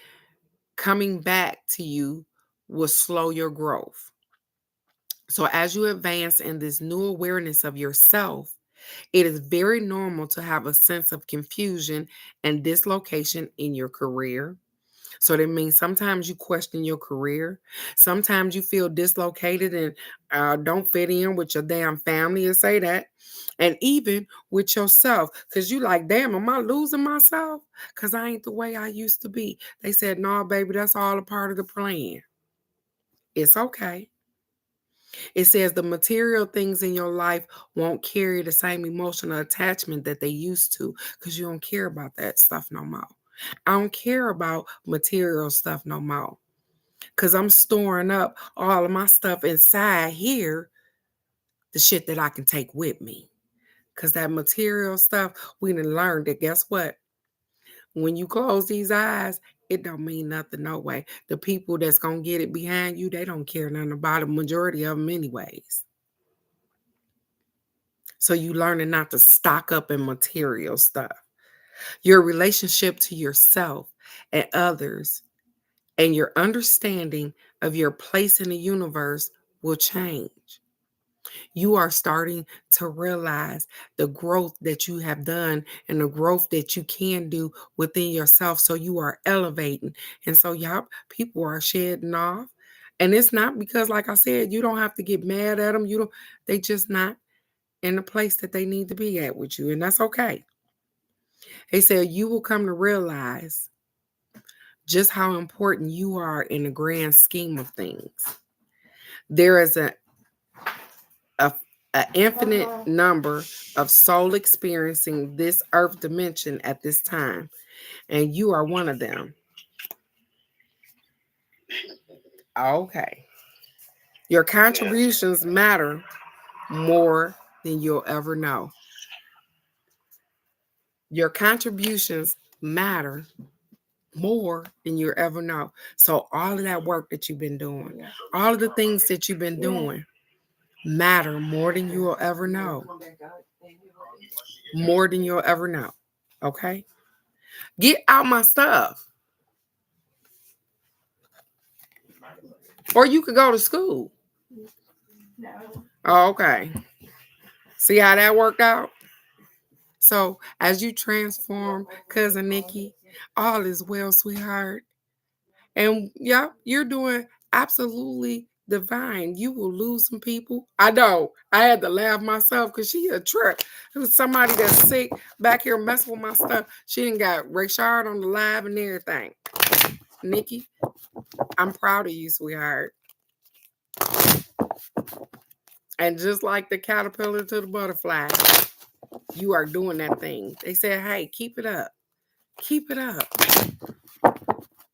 coming back to you will slow your growth. So as you advance in this new awareness of yourself, it is very normal to have a sense of confusion and dislocation in your career. So that means sometimes you question your career. Sometimes you feel dislocated and don't fit in with your damn family, and say that. And even with yourself, because you like, damn, am I losing myself? Because I ain't the way I used to be. They said, no, baby, that's all a part of the plan. It's okay. It says the material things in your life won't carry the same emotional attachment that they used to because you don't care about that stuff no more. I don't care about material stuff no more because I'm storing up all of my stuff inside here, the shit that I can take with me. Because that material stuff, we done learned that, guess what? When you close these eyes, it don't mean nothing no way. The people that's going to get it behind you, they don't care nothing about the majority of them anyways. So you learning not to stock up in material stuff. Your relationship to yourself and others and your understanding of your place in the universe will change. You are starting to realize the growth that you have done and the growth that you can do within yourself. So you are elevating. And so y'all, people are shedding off. And it's not because, like I said, you don't have to get mad at them. They just not in the place that they need to be at with you. And that's okay. They said you will come to realize just how important you are in the grand scheme of things. There is an infinite number of soul experiencing this earth dimension at this time, and you are one of them. Okay. Your contributions matter more than you'll ever know. Your contributions matter more than you ever know. So all of that work that you've been doing, all of the things that you've been doing matter more than you will ever know. More than you'll ever know. Okay? Get out my stuff. Or you could go to school. No. Oh, okay. See how that worked out? So as you transform, Cousin Nikki, All is well, sweetheart. And yeah, you're doing absolutely divine. You will lose some people. I know. I had to laugh myself because she a trip. It was somebody that's sick back here messing with my stuff. She didn't got Rayshard on the live and everything. Nikki, I'm proud of you, sweetheart. And just like the caterpillar to the butterfly, you are doing that thing. They said, hey, keep it up. Keep it up.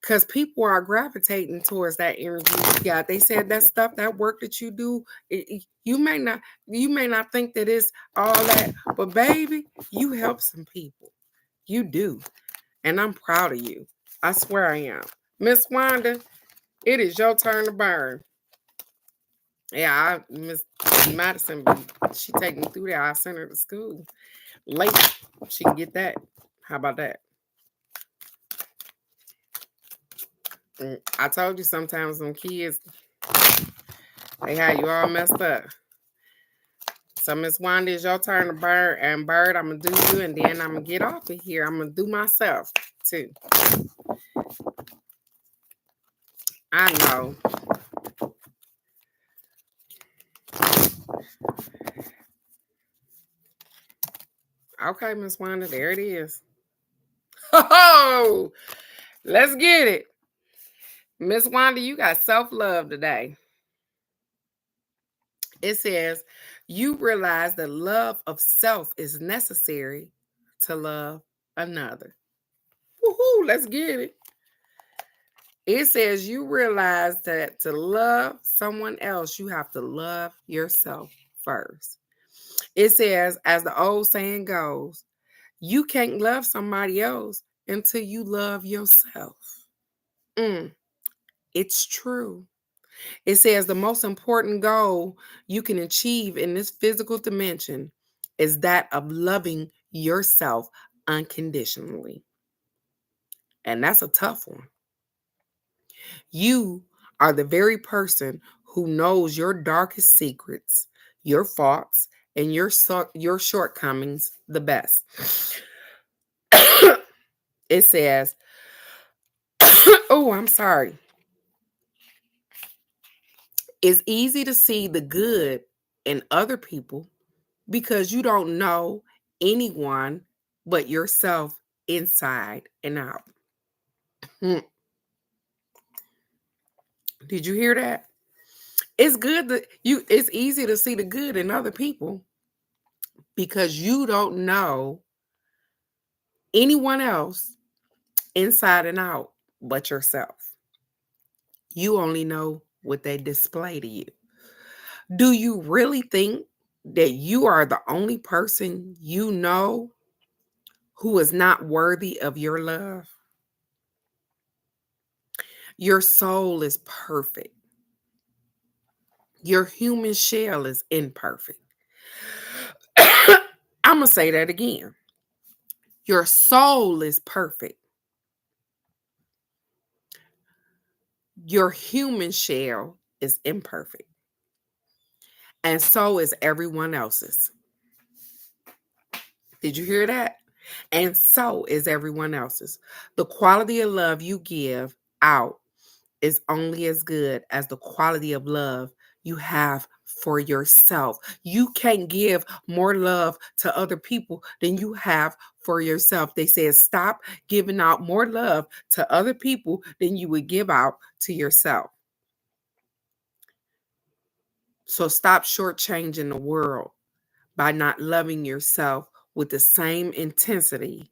Because people are gravitating towards that energy you got. They said that stuff, that work that you do, you may not think that it's all that, but baby, you help some people. You do. And I'm proud of you. I swear I am. Miss Wanda, it is your turn to burn. Yeah, Miss Madison, she take me through there. I sent her to school late. She can get that. How about that? I told you sometimes them kids, they had you all messed up. So Miss Wanda, it's your turn to burn. And Bird, I'm going to do you, and then I'm going to get off of here. I'm going to do myself, too. I know. Okay, Miss Wanda, there it is. Oh, let's get it. Miss Wanda, you got self-love today. It says, you realize that love of self is necessary to love another. Woohoo, let's get it. It says you realize that to love someone else, you have to love yourself first. It says, as the old saying goes, you can't love somebody else until you love yourself. It's true. It says the most important goal you can achieve in this physical dimension is that of loving yourself unconditionally. And that's a tough one. You are the very person who knows your darkest secrets, your faults, and your shortcomings the best. It says, oh, I'm sorry. It's easy to see the good in other people because you don't know anyone but yourself inside and out. Did you hear that? It's good that it's easy to see the good in other people because you don't know anyone else inside and out but yourself. You only know what they display to you. Do you really think that you are the only person you know who is not worthy of your love? Your soul is perfect. Your human shell is imperfect. I'm going to say that again. Your soul is perfect. Your human shell is imperfect. And so is everyone else's. Did you hear that? And so is everyone else's. The quality of love you give out is only as good as the quality of love you have for yourself. You can't give more love to other people than you have for yourself. They said stop giving out more love to other people than you would give out to yourself. So stop shortchanging the world by not loving yourself with the same intensity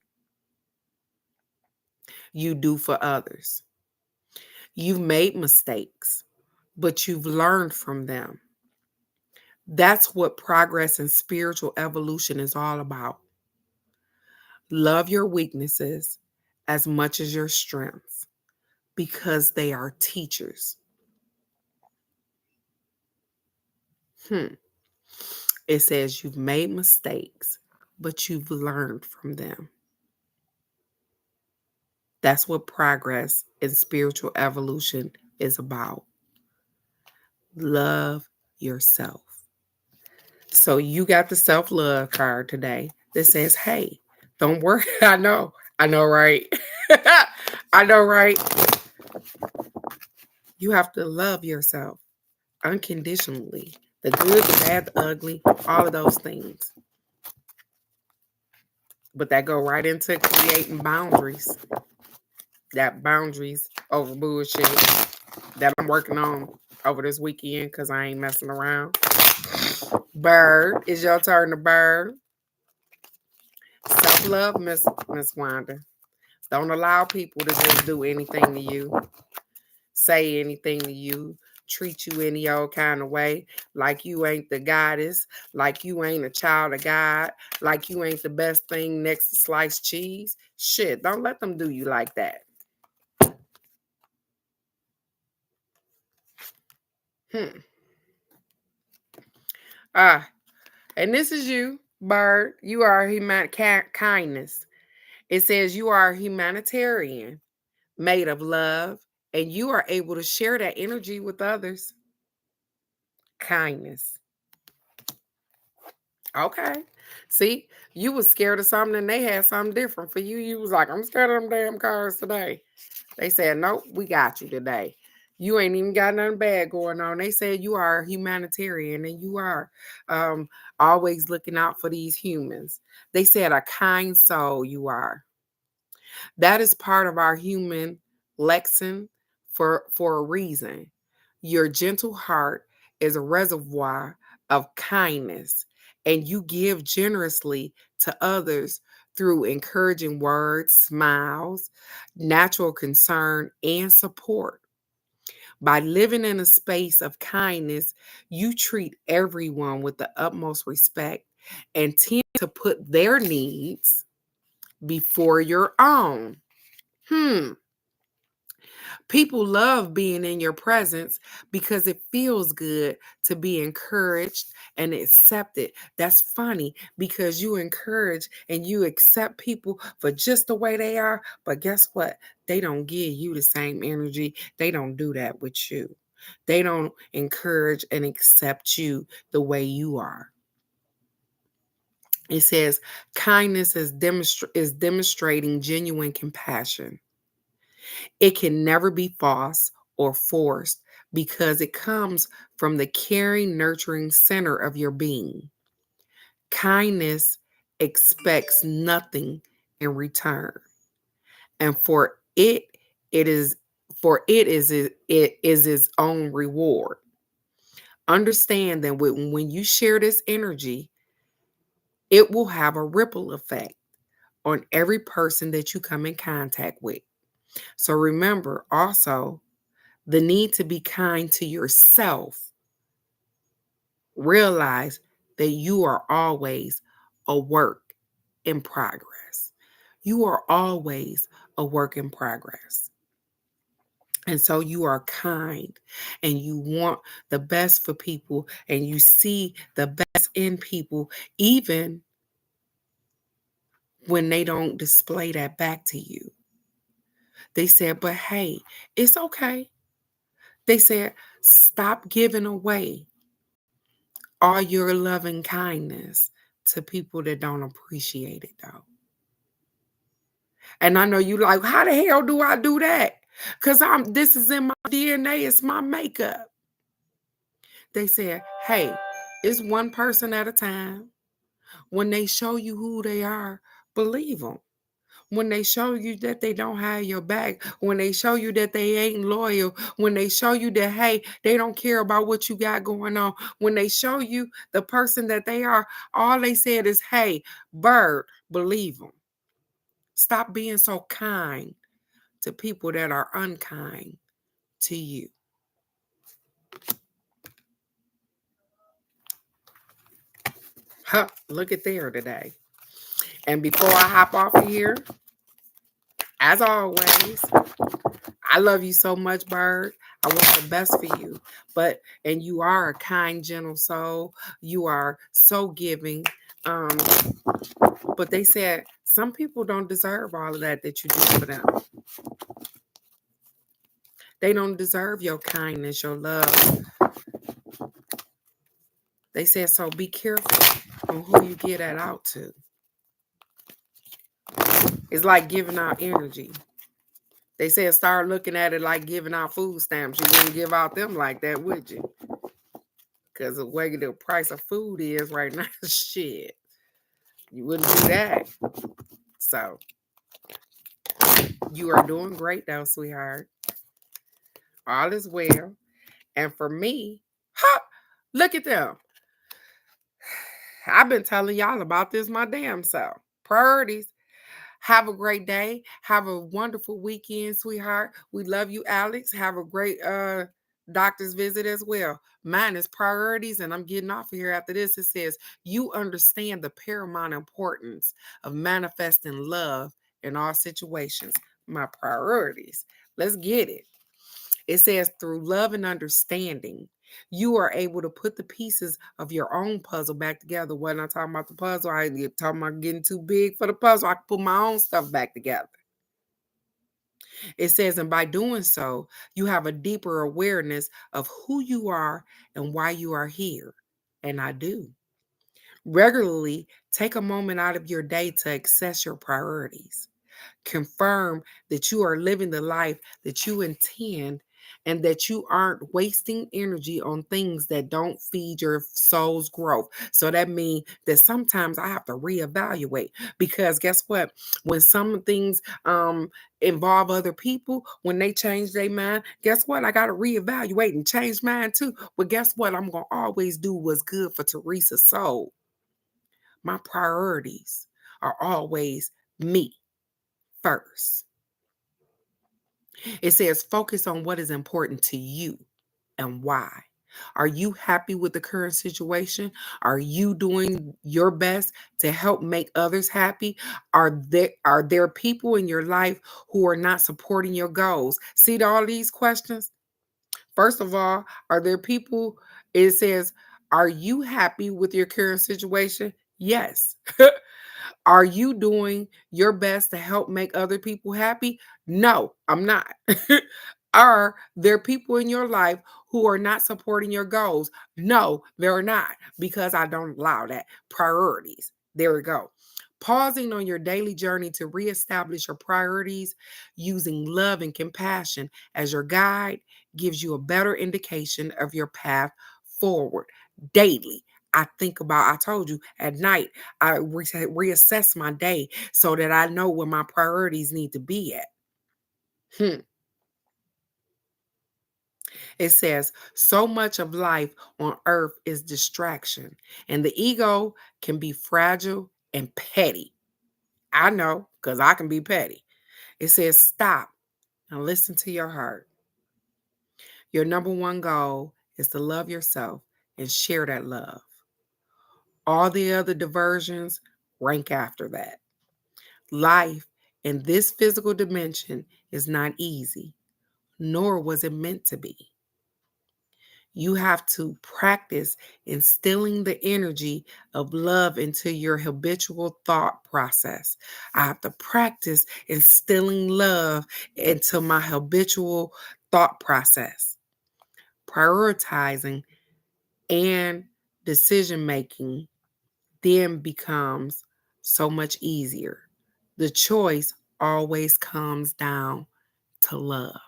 you do for others. You've made mistakes, but you've learned from them. That's what progress and spiritual evolution is all about. Love your weaknesses as much as your strengths because they are teachers. It says you've made mistakes, but you've learned from them. That's what progress and spiritual evolution is about. Love yourself. So you got the self-love card today that says, hey, don't worry. I know, right? I know, right? You have to love yourself unconditionally. The good, the bad, the ugly, all of those things. But that go right into creating boundaries. That boundaries over bullshit that I'm working on over this weekend because I ain't messing around. Bird, it's your turn to bird. Self-love, Miss Wanda. Don't allow people to just do anything to you, say anything to you, treat you any old kind of way, like you ain't the goddess, like you ain't a child of God, like you ain't the best thing next to sliced cheese. Shit, don't let them do you like that. And this is you, bird. You are kindness. It says you are a humanitarian, made of love, and you are able to share that energy with others. Kindness. Okay. See, you was scared of something and they had something different for you. You was like, I'm scared of them damn cars today. They said, nope, we got you today. You ain't even got nothing bad going on. They said you are a humanitarian and you are always looking out for these humans. They said a kind soul you are. That is part of our human lesson for a reason. Your gentle heart is a reservoir of kindness, and you give generously to others through encouraging words, smiles, natural concern, and support. By living in a space of kindness, you treat everyone with the utmost respect and tend to put their needs before your own. People love being in your presence because it feels good to be encouraged and accepted. That's funny because you encourage and you accept people for just the way they are. But guess what? They don't give you the same energy. They don't do that with you. They don't encourage and accept you the way you are. It says kindness is demonstrating genuine compassion. It can never be false or forced because it comes from the caring, nurturing center of your being. Kindness expects nothing in return. And it is its own reward. Understand that when you share this energy, it will have a ripple effect on every person that you come in contact with. So remember also the need to be kind to yourself. Realize that you are always a work in progress. You are always a work in progress. And so you are kind and you want the best for people and you see the best in people, even when they don't display that back to you. They said, but hey, it's okay. They said, stop giving away all your loving kindness to people that don't appreciate it, though. And I know you like, how the hell do I do that? Because this is in my DNA, it's my makeup. They said, hey, it's one person at a time. When they show you who they are, believe them. When they show you that they don't have your back, when they show you that they ain't loyal, when they show you that, hey, they don't care about what you got going on, when they show you the person that they are, all they said is, hey, bird, believe them. Stop being so kind to people that are unkind to you. Huh, look at there today. And before I hop off of here, as always, I love you so much, bird. I want the best for you. And you are a kind, gentle soul. You are so giving. But they said some people don't deserve all of that you do for them. They don't deserve your kindness, your love. They said, so be careful on who you get that out to. It's like giving out energy. They said start looking at it like giving out food stamps. You wouldn't give out them like that, would you? Because the way the price of food is right now, shit, you wouldn't do that. So you are doing great though, sweetheart. All is well. And for me, look at them. I've been telling y'all about this my damn self. Priorities. Have a great day. Have a wonderful weekend, sweetheart. We love you, Alex. Have a great doctor's visit as well. Mine is priorities, and I'm getting off of here after this. It says, you understand the paramount importance of manifesting love in all situations. My priorities. Let's get it. It says, through love and understanding, you are able to put the pieces of your own puzzle back together. When I'm talking about the puzzle, I ain't talking about getting too big for the puzzle. I can put my own stuff back together. It says, and by doing so, you have a deeper awareness of who you are and why you are here. And I do. Regularly, take a moment out of your day to assess your priorities. Confirm that you are living the life that you intend and that you aren't wasting energy on things that don't feed your soul's growth. So that means that sometimes I have to reevaluate, because guess what? When some things involve other people, when they change their mind, guess what? I got to reevaluate and change mine too. But guess what? I'm going to always do what's good for Teresa's soul. My priorities are always me first. It says focus on what is important to you and why. Are you happy with the current situation? Are you doing your best to help make others happy? Are there people in your life who are not supporting your goals? See all these questions? First of all, are there people, it says, are you happy with your current situation? Yes. Are you doing your best to help make other people happy? No, I'm not. Are there people in your life who are not supporting your goals? No, they're not, because I don't allow that. Priorities. There we go. Pausing on your daily journey to reestablish your priorities using love and compassion as your guide gives you a better indication of your path forward daily. I told you at night, I reassess my day so that I know where my priorities need to be at. It says, so much of life on earth is distraction, and the ego can be fragile and petty. I know, because I can be petty. It says, stop and listen to your heart. Your number one goal is to love yourself and share that love. All the other diversions rank after that. Life in this physical dimension is not easy, nor was it meant to be. You have to practice instilling the energy of love into your habitual thought process. I have to practice instilling love into my habitual thought process. Prioritizing and decision making then becomes so much easier. The choice always comes down to love.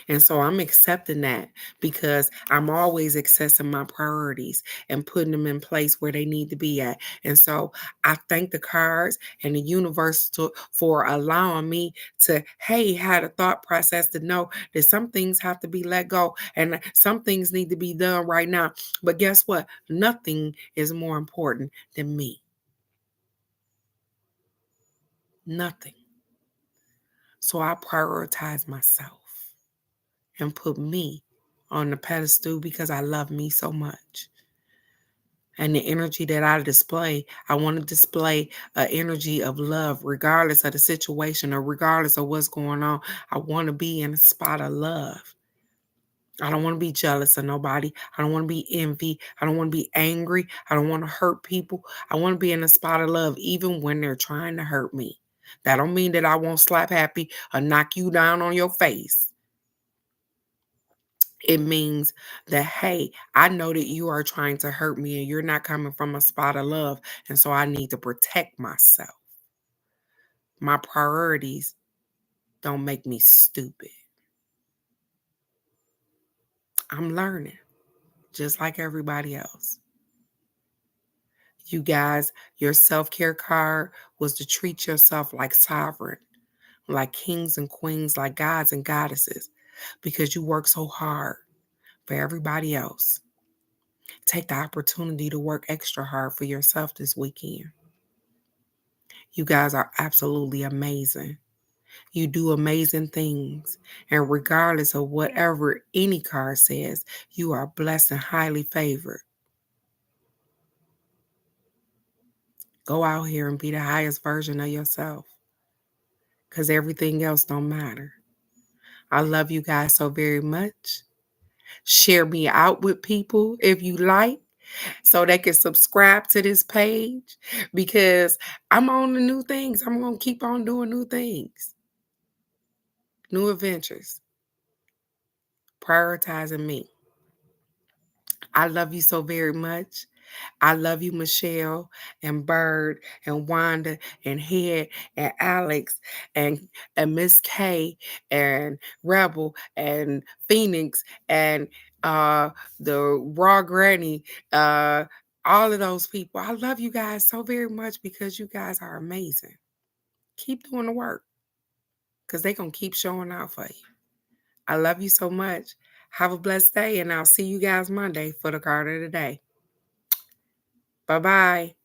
And so I'm accepting that, because I'm always accessing my priorities and putting them in place where they need to be at. And so I thank the cards and the universe for allowing me to, have the thought process to know that some things have to be let go and some things need to be done right now. But guess what? Nothing is more important than me. Nothing. So I prioritize myself and put me on the pedestal because I love me so much. And the energy that I display, I want to display an energy of love, regardless of the situation or regardless of what's going on. I want to be in a spot of love. I don't want to be jealous of nobody. I don't want to be envy. I don't want to be angry. I don't want to hurt people. I want to be in a spot of love, even when they're trying to hurt me. That don't mean that I won't slap happy or knock you down on your face. It means that, hey, I know that you are trying to hurt me and you're not coming from a spot of love. And so I need to protect myself. My priorities don't make me stupid. I'm learning, just like everybody else. You guys, your self-care card was to treat yourself like sovereign, like kings and queens, like gods and goddesses, because you work so hard for everybody else. Take the opportunity to work extra hard for yourself this weekend. You guys are absolutely amazing. You do amazing things. And regardless of whatever any card says, you are blessed and highly favored. Go out here and be the highest version of yourself, because everything else don't matter. I love you guys so very much. Share me out with people if you like, so they can subscribe to this page, because I'm on the new things. I'm going to keep on doing new things, new adventures, prioritizing me. I love you so very much. I love you, Michelle and Bird and Wanda and Head and Alex and Miss K and Rebel and Phoenix and the Raw Granny, all of those people. I love you guys so very much, because you guys are amazing. Keep doing the work, because they're going to keep showing out for you. I love you so much. Have a blessed day, and I'll see you guys Monday for the card of the day. Bye-bye.